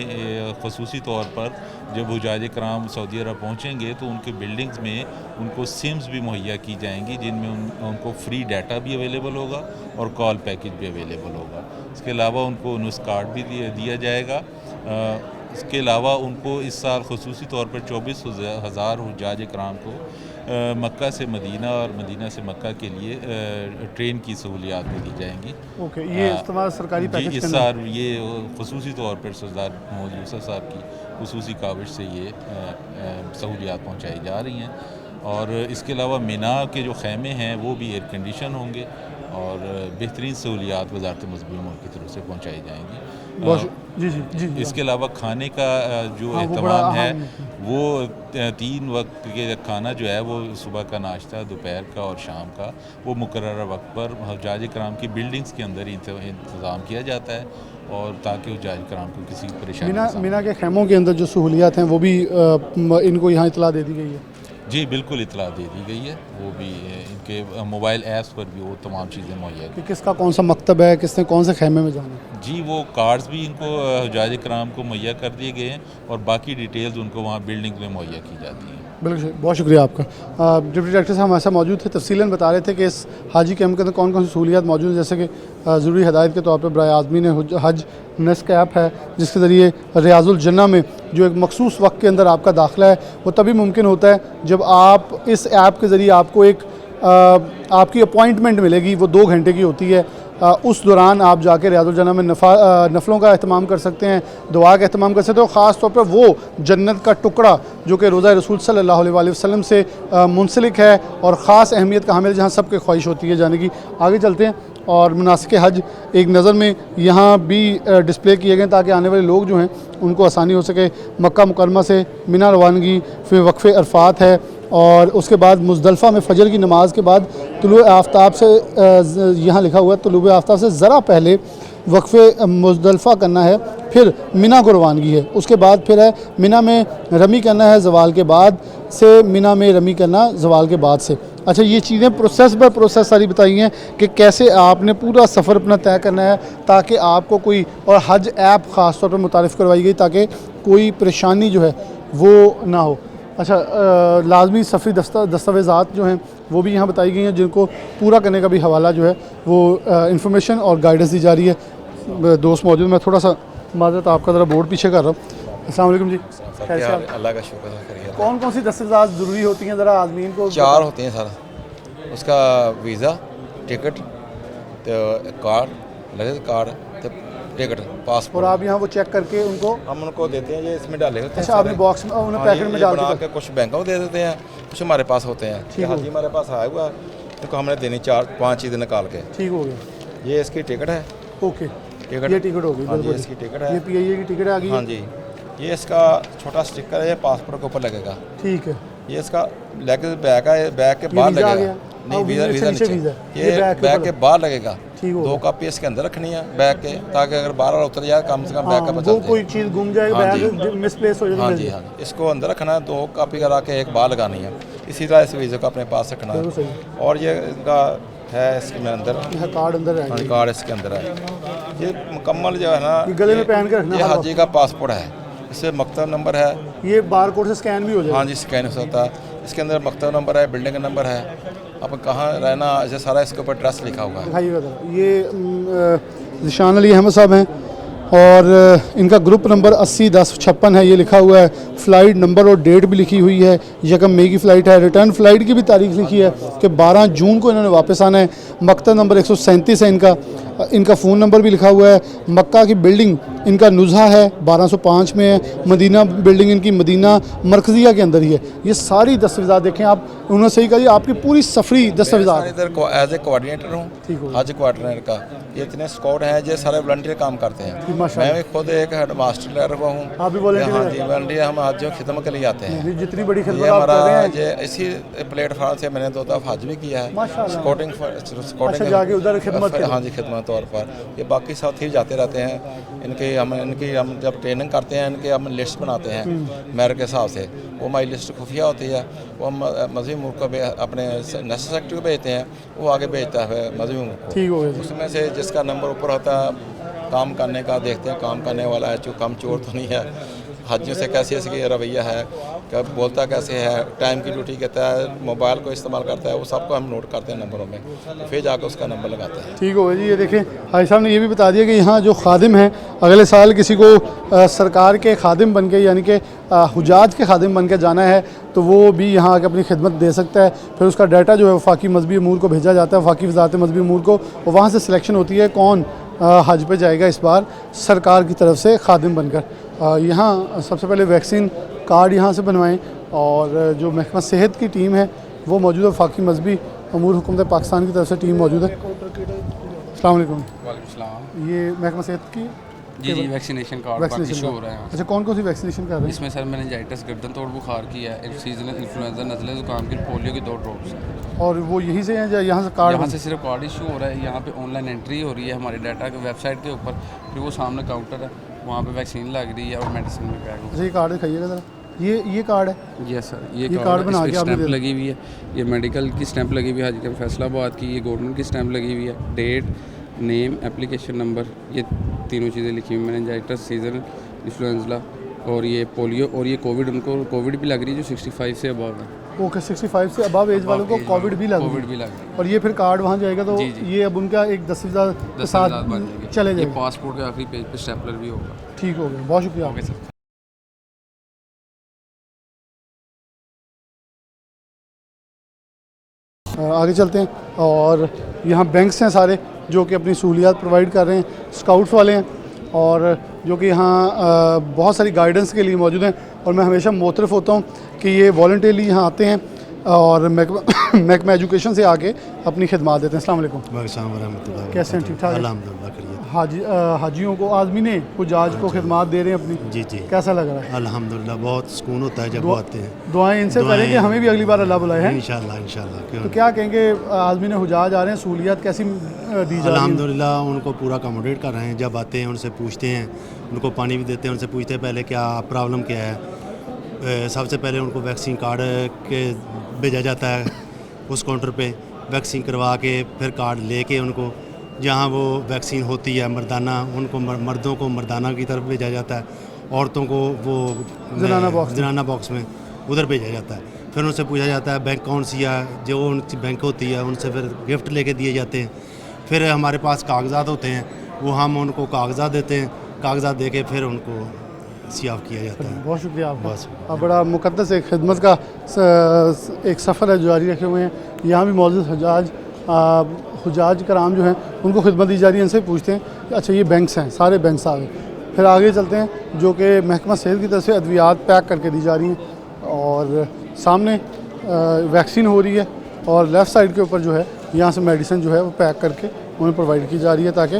H: ख़ुसूसी तौर पर जब हुज्जाज कराम सऊदी अरब पहुँचेंगे तो उनके बिल्डिंग्स में उनको सिम्स भी मुहैया की जाएंगी, जिनमें उनको फ्री डाटा भी अवेलेबल होगा और कॉल पैकेज भी अवेलेबल होगा। इसके अलावा उनको नुस्ख कार्ड भी दिया जाएगा। इसके अलावा उनको इस साल ख़ुसूसी तौर पर 24,000 हुज्जाज कराम को मक्का से मदीना और मदीना से मक्का के लिए ट्रेन की सहूलियात भी दी जाएंगी।
A: ओके, ये इस्तेमाल सरकारी पैकेज
H: जी, इस साल ये ख़ुसूसी तौर पर सरदार मोहम्मद यूसुफ साहब की ख़ुसूसी काविश से ये सहूलियात पहुँचाई जा रही हैं। और इसके अलावा मिना के जो खैमे हैं वो भी एयर कंडीशन होंगे और बेहतरीन सहूलियात वजारत मजहबी अमूर की तरफ से पहुँचाई जाएंगी।
A: जी जी जी जी।
H: इसके अलावा खाने का जो एहतमाम है वो 3 वक्त के खाना जो है वो सुबह का नाश्ता, दोपहर का और शाम का वो मुकर्रर वक्त पर हुज्जाज कराम की बिल्डिंग्स के अंदर इंतज़ाम किया जाता है और ताकि हुज्जाज कराम को किसी परेशानी
A: मीना के खैमों के अंदर जो सहूलियात हैं वो भी इनको यहाँ इतला दे दी गई है।
H: जी बिल्कुल इतला दे दी गई है, वो भी इनके मोबाइल ऐप्स पर भी वो तमाम चीज़ें मुहैया
A: कि किसका कौन सा मकतब है, किसने कौन से खैमे में जाना है।
H: जी वो कार्ड्स भी इनको हुज्जाज कराम को मुहैया कर दिए गए हैं और बाकी डिटेल्स उनको वहाँ बिल्डिंग में मुहैया की जाती हैं।
A: बिल्कुल, बहुत शुक्रिया आपका। डिप्टी डायरेक्टर साहब हमारे साथ मौजूद थे, तफसीलन बता रहे थे कि इस हाजी कैंप के अंदर कौन कौन सी सहूलियात मौजूद हैं, जैसे कि ज़रूरी हदायत के तौर पर बराए आज़मीन हज नेस्क ऐप है जिसके ज़रिए रियाजुल जन्ना में जो एक मखसूस वक्त के अंदर आपका दाखिला है वो तभी मुमकिन होता है जब आप इस ऐप के ज़रिए आपको एक आपकी अपॉइंटमेंट मिलेगी, वो 2 घंटे की होती है। उस दौरान आप जाके रियाजुल जन्ना में नफलों का अहतमाम कर सकते हैं, दुआ का अहतमाम कर सकते हैं और ख़ास तौर पर वो जन्नत का टुकड़ा जो कि रोज़ा रसूल सल्लल्लाहु अलैहि वसल्लम से मुंसलिक है और ख़ास अहमियत का हामिल, जहाँ सबके ख्वाहिश होती है जाने की। आगे चलते हैं और मुनासिक हज एक नज़र में यहाँ भी डिस्प्ले किए गए ताकि आने वाले लोग जो हैं उनको आसानी हो सके। मक्का मुकरमा से मिना रवानगी, फिर वक्फ़े अरफात है और उसके बाद मुज़दलिफ़ा में फ़जर की नमाज़ के बाद तुलुए आफ्ताब से यहाँ लिखा हुआ है तुलुए आफ्ताब से ज़रा पहले वक्फ़े मुज़दलिफ़ा करना है, फिर मिना को रवानगी है। उसके बाद फिर है मिना में रमी करना है ज़वाल के बाद से, मिना में रमी करना ज़वाल के बाद से। अच्छा, ये चीज़ें प्रोसेस बाय प्रोसेस सारी बताई हैं कि कैसे आपने पूरा सफ़र अपना तय करना है ताकि आपको कोई, और हज ऐप ख़ास तौर पर मुतारिफ़ करवाई गई ताकि कोई परेशानी जो है वो ना हो। अच्छा, लाजमी सफ़री दस्तावेज़ात जो हैं वो भी यहाँ बताई गई हैं जिनको पूरा करने का भी हवाला जो है वो इंफॉर्मेशन और गाइडेंस दी जा रही है। दोस्त मौजूद, मैं थोड़ा सा माज़रत आपका ज़रा बोर्ड पीछे कर रहा हूँ। अस्सलाम वालेकुम जी, कैसे आप?
I: अल्लाह का शुक्र है।
A: कौन कौन सी दस्तावेज़ात ज़रूरी होती हैं ज़रा आज़मीन को?
I: 4 होते हैं सर, उसका वीज़ा, टिकट, तो कार्ड, लगेज कार्ड, तो टिकट, पासपोर्ट।
A: और आप यहाँ वो चेक करके
I: हम उनको देते हैं, ये इसमें डाले होते हैं।
A: अच्छा, आपने बॉक्स में उन्हें पैकेट में डाल
I: के कुछ बैंकों को दे देते हैं, कुछ हमारे पास होते हैं। हाजी हमारे पास आया हुआ है, इनको हमने देनी 4-5 चीज़ें निकाल के।
A: ठीक हो गया।
I: ये इसकी टिकट है।
A: ओके,
I: टिकट,
A: ये टिकट होगी।
I: हाँ जी, इसकी टिकट है।
A: ये PIA की टिकट आ गई।
I: हाँ जी, ये इसका छोटा स्टिकर है, ये पासपोर्ट के ऊपर लगेगा।
A: ठीक है।
I: ये इसका लगेज बैग है, बैग के बाहर लगेगा। नहीं, वीज़ा नीचे, ये बैग के बाहर लगेगा। 2 कापी इसके अंदर रखनी है बैग के, ताकि अगर बाहर उतर जाए कम से कम बैग का बचा
A: कोई चीज़ गुम जाए, बैग मिसप्लेस हो जाए।
I: हाँ जी, हाँ, इसको अंदर रखना है, 2 कापी करा के एक बाहर लगानी है। इसी तरह इस वीज़े को अपने पास रखना है। और ये इनका है इसके अंदर
A: कार्ड अंदर है,
I: कार्ड इसके अंदर है। ये मुकम्मल जो है ना,
A: गले में पहन के रखना।
I: ये हाजी का पासपोर्ट है, इससे मकतब नंबर है।
A: ये बार कोड से स्कैन भी हो जाएगा।
I: हाँ जी, स्कैन हो सकता है। इसके अंदर मकतब नंबर है, बिल्डिंग का नंबर है, अब कहाँ रहना, ऐसे सारा इसके ऊपर एड्रेस लिखा हुआ है।
A: ये निशान अली अहमद साहब हैं और इनका ग्रुप नंबर 801056 है, ये लिखा हुआ है। फ़्लाइट नंबर और डेट भी लिखी हुई है, 1 मई की फ़्लाइट है। रिटर्न फ़्लाइट की भी तारीख लिखी है कि 12 जून को इन्होंने वापस आना है। मकतब नंबर 137 है इनका फ़ोन नंबर भी लिखा हुआ है। मक्का की बिल्डिंग इनका नुज़हा है, 1205 में है। मदीना बिल्डिंग इनकी मदीना मरकज़िया के अंदर ही है। ये सारी दस्तावेज़ात देखें आप, उन्होंने सही कहा, आपकी पूरी सफरी दस्तावेज़ात।
I: इधर एज ए कोऑर्डिनेटर हूँ, हज कोऑर्डिनेटर का। ये इतने स्कॉट हैं जो सारे वॉलंटियर काम करते हैं। मैं भी खुद एक हेड मास्टर लगा हुआ हूँ।
A: आप भी वॉलंटियर?
I: हाँ जी, वॉलंटियर हम आज जो खिदमत के लिए आते हैं।
A: जितनी बड़ी खिदमत
I: ये
A: आप कर रहे
I: हमारा
A: हैं।
I: इसी प्लेटफार्म से मैंने 2 दफ़ा हज भी किया है, स्कॉटिंग
A: अच्छा, जाके उधर खिदमत।
I: हाँ जी, खिदमत तौर पर। ये बाकी साथी जाते रहते हैं। इनकी हम जब ट्रेनिंग करते हैं, इनके हम लिस्ट बनाते हैं मेरिट के हिसाब से। वो हमारी लिस्ट खुफिया होती है, वो हम मजहबी मुल्क को अपने नेशनल सेक्रेटरी को भेजते हैं, वो आगे भेजता है मजहबी मुल्क को। उसमें से जिसका नंबर ऊपर होता है काम करने का देखते हैं, काम करने वाला है, जो कम चोर तो नहीं है। हाजियों से कैसे इसकी रवैया है, कब बोलता कैसे है, टाइम की ड्यूटी कहता है, मोबाइल को इस्तेमाल करता है, वो सबको हम नोट करते हैं नंबरों में, फिर जाकर उसका नंबर लगाते हैं।
A: ठीक हो गया जी। ये देखें हाजी साहब ने ये भी बता दिया कि यहाँ जो खादिम हैं अगले साल किसी को सरकार के खादिम बन के यानी कि हुजाज के खादिम बन के जाना है तो वो भी यहाँ आके अपनी खिदमत दे सकता है। फिर उसका डाटा जो है वफाकी मजहबी अमूर को भेजा जाता है, वफाकी वज़ारत मजहबी अमूर को, और वहाँ से सिलेक्शन होती है कौन हज पे जाएगा इस बार सरकार की तरफ से खादिम बनकर। यहाँ सबसे पहले वैक्सीन कार्ड यहाँ से बनवाएं, और जो महकमा सेहत की टीम है वो मौजूद है, वफाकी मजहबी अमूर हुकूमत पाकिस्तान की तरफ से टीम मौजूद है। अस्सलाम वालेकुम। ये महकमा सेहत की
J: जी वैक्सीनेशन कार्ड इशू हो रहा है।
A: अच्छा, कौन कौन सी वैक्सीनेशन कर रहे हैं?
J: इसमें सर मेनिंजाइटिस, गर्दन तोड़ बुखार की है, सीजनल इन्फ्लुएंजा, नज़ले ज़ुकाम की, पोलियो की 2 ड्रॉप्स हैं।
A: और वो यहीं से हैं या यहाँ से कार्ड?
J: यहाँ से सिर्फ कार्ड इशू हो रहा है। यहाँ पे ऑनलाइन एंट्री हो रही है हमारे डाटा के वेबसाइट के ऊपर, फिर वो सामने काउंटर है, वहाँ पे वैक्सीन लग रही है और मेडिसिन भी पैक हो।
A: अच्छा, ये कार्ड दिखाइएगा ज़रा। ये कार्ड है?
J: यस सर, ये कार्ड बना के स्टैंप लगी हुई है, ये मेडिकल की स्टैंप लगी हुई है, हाजी कैंप फैसलाबाद की, ये गवर्नमेंट की स्टैंप लगी हुई है, डेट, नेम, एप्लीकेशन नंबर, ये तीनों चीज़ें लिखी हुई। मेनिंजाइटिस, सीजनल इन्फ्लुएंजा और ये पोलियो और ये कोविड, उनको कोविड भी लग रही है जो 65 से अबव है।
A: ओके, 65 से अबव एज वालों को कोविड भी लग रही है। और ये फिर कार्ड वहाँ जाएगा तो ये अब उनका एक 10,000 के साथ चले जाएगा।
J: पासपोर्ट के आखिरी पेज पे स्टेपलर भी होगा।
A: ठीक हो गया, बहुत शुक्रिया।
J: Okay sir.
A: आगे चलते हैं, और यहाँ बैंक्स हैं सारे जो कि अपनी सहूलियात प्रोवाइड कर रहे हैं, स्काउट्स वाले हैं और जो कि यहाँ बहुत सारी गाइडेंस के लिए मौजूद हैं। और मैं हमेशा मोतरफ़ होता हूँ कि ये वॉलंटियरली यहाँ आते हैं और महकमा एजुकेशन से आके अपनी खिदमत देते हैं। अस्सलाम वालेकुम।
K: वरहमतुल्लाह।
A: कैसे हैं? ठीक ठाक?
K: अल्हम्दुलिल्लाह खैरियत।
A: हाजियों को आज़मीने हुजाज को खिदमत दे रहे हैं अपनी।
K: जी जी।
A: कैसा लग रहा है?
K: अल्हम्दुलिल्लाह, बहुत सुकून होता है जब वो आते हैं।
A: दुआएं इनसे करें कि हमें भी अगली बार अल्लाह बुलाए हैं।
K: इंशाल्लाह इंशाल्लाह। क्यों?
A: तो क्या कहेंगे, आज़मीने हुजाज आ रहे हैं, सहूलियात कैसी दी जा रही है?
K: अल्हम्दुलिल्लाह उनको पूरा अकोमोडेट कर रहे हैं। जब आते हैं उनसे पूछते हैं, उनको पानी भी देते हैं, उनसे पूछते हैं पहले क्या प्रॉब्लम क्या है। सबसे पहले उनको वैक्सीन कार्ड के भेजा जाता है, उस काउंटर पे वैक्सीन करवा के फिर कार्ड लेके उनको जहाँ वो वैक्सीन होती है मर्दाना, उनको मर्दों को मर्दाना की तरफ भेजा जाता है, औरतों को वो जनाना बॉक्स में उधर भेजा जाता है। फिर उनसे पूछा जाता है बैंक कौन सी है, जो उनकी बैंक होती है उनसे फिर गिफ्ट लेके दिए जाते हैं। फिर हमारे पास कागजात होते हैं, वो हम उनको कागजात देते हैं, कागजात दे के फिर उनको सियाफ किया जाता है।
A: बहुत शुक्रिया आपका। अब बड़ा मुकद्दस एक खिदमत का एक सफ़र है जारी रखे हुए हैं। यहाँ भी मौजूद हुजाज कराम जो हैं उनको खिदमत दी जा रही है। इनसे पूछते हैं। अच्छा, ये बैंक्स हैं, सारे बैंक्स आ गए। फिर आगे चलते हैं जो कि महकमा सेहत की तरफ से अद्वियात पैक करके दी जा रही हैं और सामने वैक्सीन हो रही है और लेफ़्ट साइड के ऊपर जो है यहाँ से मेडिसिन जो है वो पैक करके उन्हें प्रोवाइड की जा रही है, ताकि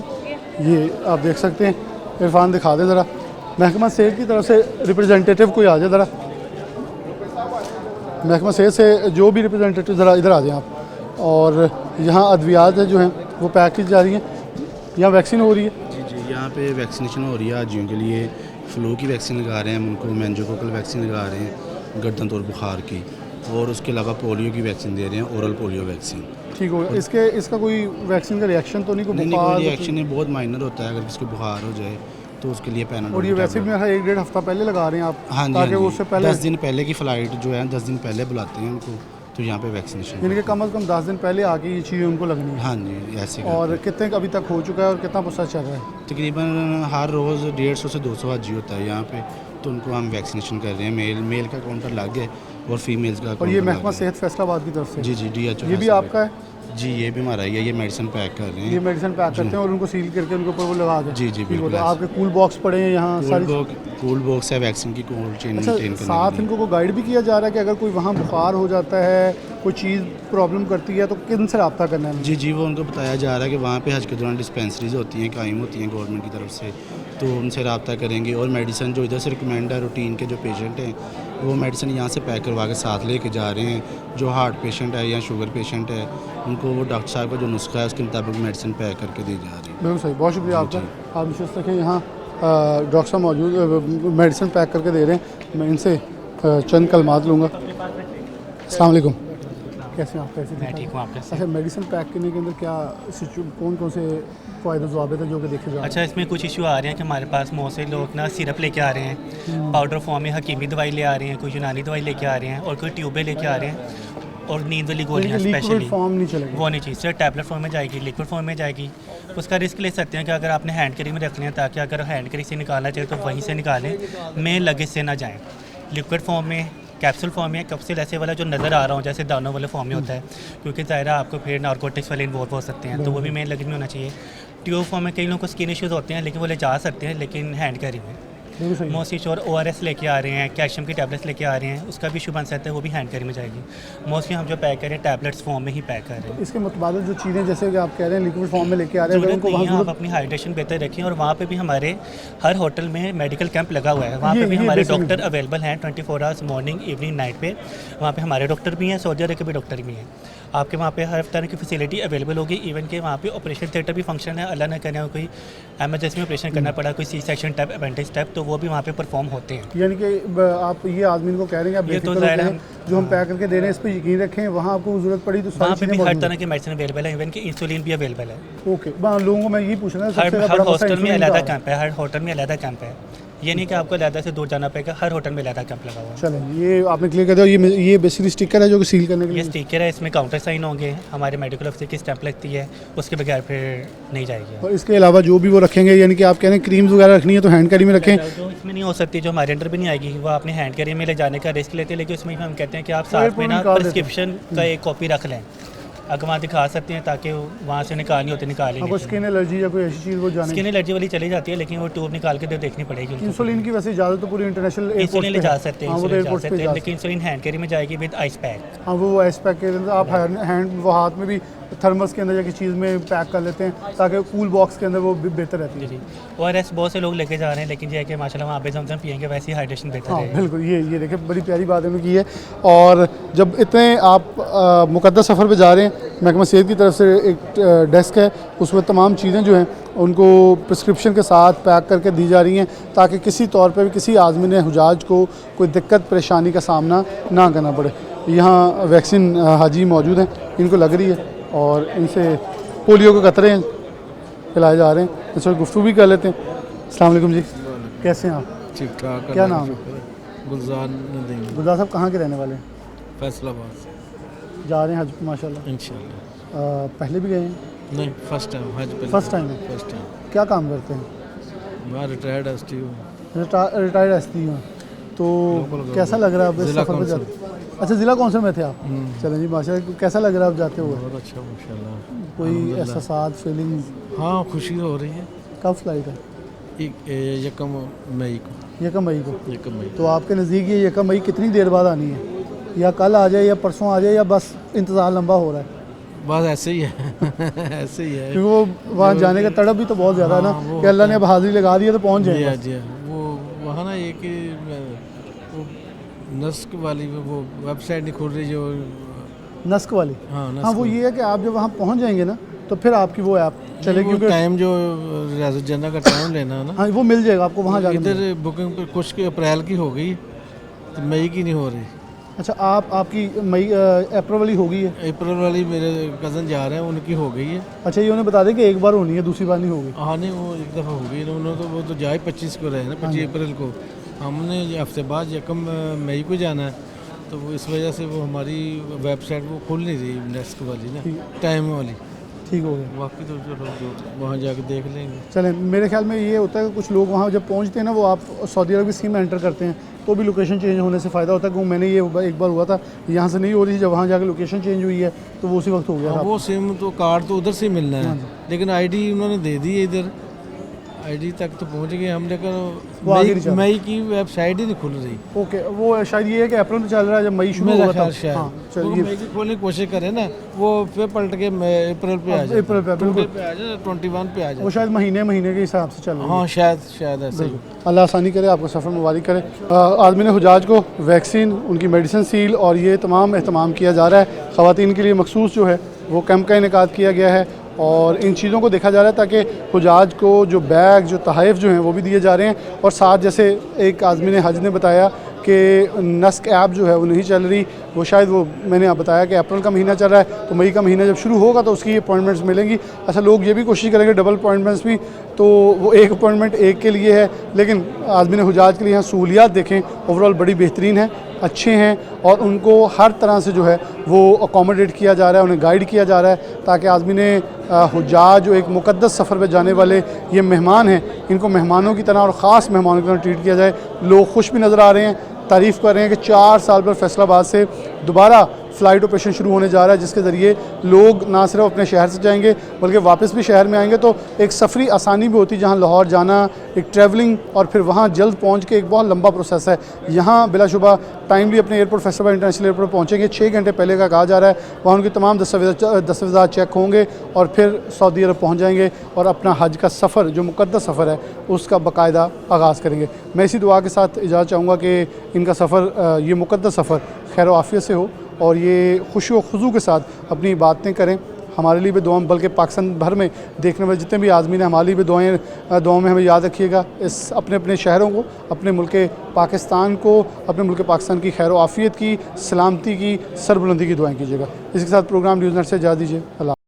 A: ये आप देख सकते हैं। इरफान दिखा दें ज़रा, महकमा सेहत की तरफ से रिप्रेजेंटेटिव कोई आ जाए ज़रा, महकमा सेहत से जो भी रिप्रेजेंटेटिव ज़रा इधर आ जाएँ आप। और यहाँ अद्वियात जो हैं वो पैक की जा रही हैं। यहाँ वैक्सीन हो रही है।
L: जी जी, यहाँ पे वैक्सीनेशन हो रही है हाजियों के लिए। फ्लू की वैक्सीन लगा रहे हैं हम उनको, मेनिंजाइटिस वैक्सीन लगा रहे हैं, गर्दन तोड़ बुखार की, और उसके अलावा पोलियो की वैक्सीन दे रहे हैं, ओरल पोलियो वैक्सीन।
A: ठीक हो गया। इसका कोई वैक्सीन का रिएक्शन तो नहीं?
L: कोई रिएक्शन है, बहुत माइनर होता है। अगर किसी को बुखार हो जाए तो उसके लिए पैनाडोल।
A: और ये वैसे भी मेरा 1-1.5 हफ्ता पहले लगा रहे हैं आप?
L: हाँ जी,
A: ताकि उससे पहले
L: 10 दिन पहले की फ़्लाइट जो है 10 दिन पहले बुलाते हैं उनको, तो यहाँ पे वैक्सीनेशन
A: यानी कि कम से कम 10 दिन पहले आके ये चीज़ उनको लगनी है।
L: हाँ जी, ऐसे।
A: और कितने अभी तक हो चुका है और कितना प्रोसेस चल रहा है?
L: तकरीबन हर रोज़ 150 से 200 हाजी होता है यहाँ पे, तो उनको हम वैक्सीनेशन कर रहे हैं। मेल का काउंटर लग है और फीमेल्स का।
A: और ये महकमा सेहत फैसलाबाद की तरफ से?
L: जी जी, DHO।
A: ये भी आपका है?
L: जी, ये भी हमारा ही है। ये मेडिसिन पैक कर रहे हैं।
A: ये मेडिसिन पैक करते हैं और उनको सील करके उनके ऊपर वो लगा के?
L: जी जी, बिल्कुल।
A: आपके कूल बॉक्स पड़े हैं यहाँ?
L: कूल बॉक्स है वैक्सीन की कोल्ड चेन मेंटेन करने के लिए।
A: साथ इनको को गाइड भी किया जा रहा है कि अगर कोई वहाँ बुखार हो जाता है, कोई चीज़ प्रॉब्लम करती है तो किन से रब्ता करना है?
L: जी जी, वो उनको बताया जा रहा है कि वहाँ पे हज के दौरान डिस्पेंसरीज होती हैं, कायम होती हैं गवर्नमेंट की तरफ से, तो उनसे रब्ता करेंगे। और मेडिसिन जो इधर से रिकमेंड है रूटीन के जो पेशेंट हैं, वो मेडिसिन यहाँ से पैक करवा के साथ लेके जा रहे हैं। जो हार्ट पेशेंट है या शुगर पेशेंट है, उनको वो डॉक्टर साहब का जो नुस्खा है उसके मुताबिक मेडिसिन पैक करके दी जा रही है।
A: बिल्कुल सही, बहुत शुक्रिया आपका। आप विशेष रखें। यहाँ डॉक्टर साहब मौजूद मेडिसिन पैक करके दे रहे हैं। मैं इनसे चंद कलमात लूँगा। अस्सलाम वालेकुम। कैसे हैं आप? कैसे
M: मैं ठीक हूँ, आप कैसे?
A: अच्छा, मेडिसिन पैक करने के अंदर क्या कौन कौन से फ़ायदे ज़वाबित हैं जो कि देखे जा रहे हैं?
M: अच्छा, इसमें कुछ इशू आ रहे हैं कि हमारे पास मोस्टली लोग ना सिरप लेके आ रहे हैं, पाउडर फॉर्म में हकीमी दवाई ले आ रहे हैं, कोई यूनानी दवाई लेके आ रहे हैं और कोई ट्यूबें लेके आ रहे हैं और नींद वाली गोलियाँ स्पेशली
A: फॉर्म नहीं चलेगी,
M: वो नहीं चाहिए सर, टैबलेट फॉर्म में जाएगी, लिक्विड फॉर्म में जाएगी। उसका रिस्क ले सकते हैं कि अगर आपने हैंड कैरी में रखने हैं ताकि अगर हैंड कैरी से निकालना चाहिए तो वहीं से निकालें, मेन लगेज से ना जाएँ। लिक्विड फॉर्म में, कैप्सूल फॉर्म में, कैप्सूल ऐसे वाला जो नज़र आ रहा हो जैसे दानों वाले फॉर्म में होता है, क्योंकि ज़ाहिर है आपको फिर नारकोटिक्स वाले इन्वॉल्व हो सकते हैं, तो वो भी मेन लगेज में होना चाहिए। ट्यूब फॉर्म में कई लोगों को स्किन इश्यूज़ होते हैं लेकिन वो ले जा सकते हैं, लेकिन हैंड कैरी में मोस्टली और ORS लेके आ रहे हैं, कैल्शियम की टैबलेट्स लेके आ रहे हैं, उसका भी इशू बन सकता है, वो भी हैंड कैरी में जाएगी। मोस्टली हम जो पैक कर रहे हैं टैबलेट्स फॉर्म में ही पैक कर रहे हैं।
A: इसके मुताबिक जो चीज़ें जैसे कि आप कह रहे हैं लिक्विड फॉर्म में लेके आ रहे हैं,
M: जरूरत नहीं है, आप अपनी हाइड्रेशन बेहतर रखें। और वहाँ पे भी हमारे हर होटल में मेडिकल कैंप लगा हुआ है, वहाँ पे भी हमारे डॉक्टर अवेलेबल हैं 24 आवर्स, मॉर्निंग इवनिंग नाइट पे। वहाँ पे हमारे डॉक्टर भी हैं, सऊदी अरब के भी डॉक्टर भी हैं। आपके वहाँ पे हर तरह की फैसिलिटी अवेलेबल होगी, इवन के वहाँ पे ऑपरेशन थिएटर भी फंक्शन है। अल्लाह न करे कोई एमरजेंसी में ऑपरेशन करना पड़ा, कोई C-सेक्शन टाइप, अपेंडिक्स टाइप, तो वो भी वहाँ पे परफॉर्म होते हैं।
A: यानी कि आप ये आदमी को कह रहे हैं आप बेफिक्र रहें, जो हम पैक करके दे रहे हैं इस पर यकीन रखें, वहाँ आपको ज़रूरत पड़ी तो
M: वहाँ पे भी हर तरह की मेडिसिन अवेलेबल है, इवन कि इंसुलिन भी अवेलेबल है।
A: ओके, लोगों को मैं यही पूछ रहा हूँ,
M: हर हॉस्टल में अलग कैंप है, हर होटल में अलग कैंप है, ये नहीं कि आपको अलग से दूर जाना पड़ेगा, हर होटल में अलग कैंप लगा हुआ है।
A: चलें, ये आपने क्लियर कर दिया। ये बेसिकली स्टिकर है जो कि सील करने के लिए,
M: ये स्टिकर है, इसमें काउंटर साइन होंगे, हमारे मेडिकल ऑफिसर की स्टैंप लगती है, उसके बगैर फिर नहीं जाएगी।
A: और इसके अलावा जो भी वो रखेंगे, यानी कि आप कह रहे हैं क्रीम्स वगैरह रखनी है तो हैंड कैरी में रखें,
M: जो इसमें नहीं हो सकती, जो हमारे अंडर भी नहीं आएगी, वो आपने हैंड कैरी में ले जाने का रिस्क लेते हैं। लेकिन उसमें हम कहते हैं कि आप साथ में ना प्रिस्क्रिप्शन का एक कॉपी रख लें, अगर वहाँ दिखा सकते हैं ताकि वहाँ से निकालनी होती निकालेंगे।
A: आपको स्किन एलर्जी या कोई ऐसी चीज़ वो जाने,
M: स्किन एलर्जी वाली चली जाती है, लेकिन वो ट्यूब निकाल के देखनी पड़ेगी।
A: इंसुलिन की वैसे इजाज़त तो पूरी इंटरनेशनल
M: इंसुलिन ले जा सकते हैं, लेकिन इंसुलिन हैंड कैरी में जाएगी विद आइस पैक।
A: हाँ, वो आइस पैक के अंदर आप हैंड वो हाथ में भी थर्मस के अंदर या किसी चीज़ में पैक कर लेते हैं ताकि कूल बॉक्स के अंदर वो बेहतर रहती है।
M: जी, ORS बहुत से लोग लेके जा रहे हैं, लेकिन ये है कि माशाल्लाह वहाँ पे जमजम पियेंगे वैसे ही हाइड्रेशन बेहतर है।
A: हाँ बिल्कुल, ये देखिए बड़ी प्यारी बात उन्होंने की है। और जब इतने आप मुकद्दस सफ़र पे जा रहे हैं, महकमा सेहत की तरफ से एक डेस्क है, उसमें तमाम चीज़ें जो हैं उनको प्रिस्क्रिप्शन के साथ पैक करके दी जा रही हैं ताकि किसी तौर पर भी किसी आदमी ने हुजाज को कोई दिक्कत परेशानी का सामना ना करना पड़े। यहाँ वैक्सीन हाजी मौजूद हैं, इनको लग रही है और इनसे पोलियो के कतरे पिलाए जा रहे हैं, इनसे गुफ्तगू भी कर लेते हैं। अस्सलाम वालेकुम जी, कैसे हैं आप?
F: ठीक ठाक।
A: क्या नाम है?
F: गुलजार नदीम।
A: गुलजार साहब कहाँ के रहने वाले हैं?
F: फैसलाबाद से
A: जा रहे हैं हज माशाल्लाह?
F: इंशाल्लाह।
A: पहले भी गए हैं?
F: नहीं, फर्स्ट टाइम हज पे।
A: फर्स्ट टाइम है?
F: First time.
A: क्या काम करते हैं?
F: मैं रिटायर्ड ST हूँ।
A: रिटायर्ड ST हूँ। तो कैसा लग रहा है आप इस सफ़र पर जाते? अच्छा, ज़िला कौंसिल में थे आप? चलें जी माशाल्लाह, कैसा लग रहा है आप जाते हुए?
F: बहुत अच्छा माशाल्लाह।
A: कोई एहसास फीलिंग?
F: हाँ, खुशी हो रही है।
A: कब फ्लाइट है?
F: 1 मई को।
A: 1 मई को?
F: 1 मई।
A: तो आपके नज़दीक ये 1 मई कितनी देर बाद आनी है? या कल आ जाए या परसों आ जाए या बस इंतज़ार लंबा हो रहा है?
F: बस ऐसे ही है ऐसे ही है,
A: क्योंकि वो वहाँ जाने का तड़प भी तो बहुत ज़्यादा है ना कि अल्लाह ने अब हाज़िरी लगा दी है तो पहुँच जाएगा।
F: जी, वो वहाँ ना एक वो नस्क वाली वो वेबसाइट नहीं खुल रही जो
A: नस्क वाली।
F: हाँ,
A: वो ये है कि आप जब वहाँ पहुँच जाएंगे ना तो फिर आपकी वो ऐप चलेगी, क्योंकि
F: टाइम जो रियासत जन्नत का टाइम लेना है ना,
A: हाँ वो मिल जाएगा आपको वहाँ जाके।
F: इधर बुकिंग पर कुछ की अप्रैल की हो गई तो मई की नहीं हो रही।
A: अच्छा, आपकी अप्रैल वाली हो गई है?
F: अप्रैल वाली मेरे कज़न जा रहे हैं, उनकी हो गई है।
A: अच्छा, ये उन्हें बता दें कि एक बार होनी है, दूसरी बार नहीं होगी?
F: हाँ नहीं, वो एक दफ़ा हो गई उन्होंने, तो वो तो जाए 25 को रहे ना, 25 अप्रैल को। हमने हफ्ते बाद 1 मई को जाना है, तो वो इस वजह से वो हमारी वेबसाइट वो खुल नहीं रही नेस्क वाली ना, टाइम वाली।
A: ठीक हो गया,
F: बाकी तो चलो जो वहाँ जाके देख लेंगे।
A: चलें, मेरे ख्याल में ये होता है कि कुछ लोग वहाँ जब पहुँचते हैं ना, वो आप सऊदी अरब की सिम एंटर करते हैं तो भी लोकेशन चेंज होने से फ़ायदा होता है। क्योंकि मैंने ये एक बार हुआ था, यहाँ से नहीं हो रही थी, जब वहाँ जाकर लोकेशन चेंज हुई है तो वो उसी वक्त हो गया था।
F: वो सिम तो कार्ड तो उधर से मिलना है, लेकिन ID उन्होंने दे दी है इधर, ID तक तो पहुंच गए हम, लेकिन मई की वेबसाइट ही नहीं खुल रही।
A: ओके, वो शायद ये है कि अप्रैल में चल रहा है, जब मई शुरू हुआ था शायद। हाँ,
F: चलिए मई की खोलने की कोशिश करें ना, वो फिर पलट के अप्रैल पे आ जाए,
A: अप्रैल पे
F: आ जाए, 21 पे आ जाए।
A: वो शायद महीने के हिसाब से चल रहा है।
F: हाँ, शायद ऐसे।
A: अल्लाह आसानी करे, आपको सफ़र मुबारक करे। आदमी ने हुजाज को वैक्सीन, उनकी मेडिसिन सील और ये तमाम एहतमाम किया जा रहा है। ख़वातीन के लिए मखसूस जो है वो कैंप का इनेकाद किया गया है और इन चीज़ों को देखा जा रहा है ताकि हुजाज को जो बैग, जो तहफ़ जो हैं वो भी दिए जा रहे हैं। और साथ जैसे एक आदमी ने हज ने बताया कि नस्क ऐप जो है वो नहीं चल रही, वो शायद वो मैंने आप बताया कि अप्रैल का महीना चल रहा है, तो मई का महीना जब शुरू होगा तो उसकी अपॉइंटमेंट्स मिलेंगी। अच्छा, लोग ये भी कोशिश करेंगे डबल अपॉइंटमेंट्स भी, तो वो एक अपॉइंटमेंट एक के लिए है, लेकिन आज़मीन हुजाज के लिए यहाँ सहूलियात देखें ओवरऑल बड़ी बेहतरीन है, अच्छे हैं और उनको हर तरह से जो है वो अकोमोडेट किया जा रहा है, उन्हें गाइड किया जा रहा है ताकि आज़मीन हुजाज जो एक मुक़द्दस सफ़र पे जाने वाले ये मेहमान हैं, इनको मेहमानों की तरह और ख़ास मेहमानों की तरह ट्रीट किया जाए। लोग खुश भी नज़र आ रहे हैं, तारीफ़ कर रहे हैं कि 4 साल पर फैसलाबाद से दोबारा फ़्लाइट ऑपरेशन शुरू होने जा रहा है, जिसके ज़रिए लोग ना सिर्फ अपने शहर से जाएंगे बल्कि वापस भी शहर में आएंगे, तो एक सफरी आसानी भी होती है। जहाँ लाहौर जाना एक ट्रैवलिंग और फिर वहाँ जल्द पहुँच के एक बहुत लंबा प्रोसेस है, यहाँ बिलाशुबा टाइमली अपने एयरपोर्ट फैसलाबाद इंटरनेशनल एयरपोर्ट पहुँचेंगे। 6 घंटे पहले का कहा जा रहा है, वहाँ उनके तमाम दस्तावेज़ात चेक होंगे और फिर सऊदी अरब पहुँच जाएंगे और अपना हज का सफ़र जो मुक़द्दस सफ़र है उसका बाकायदा आगाज़ करेंगे। मैं इसी दुआ के साथ इजाज़त चाहूँगा कि इनका सफ़र ये मुक़द्दस सफ़र खैर आफ़ियत से हो और ये खुशी व खुजू के साथ अपनी बातें करें। हमारे लिए भी दुआएं, बल्कि पाकिस्तान भर में देखने वाले जितने भी आज़मीन हैं हमारे लिए भी दुआओं में हमें याद रखिएगा। इस अपने अपने शहरों को, अपने मुल्क पाकिस्तान को, अपने मुल्क पाकिस्तान की खैर आफ़ियत की, सलामती की, सरबुलंदी की दुआएं कीजिएगा। इसके साथ प्रोग्राम न्यूज़ नेट से इजाज़त दीजिए। अल्लाह।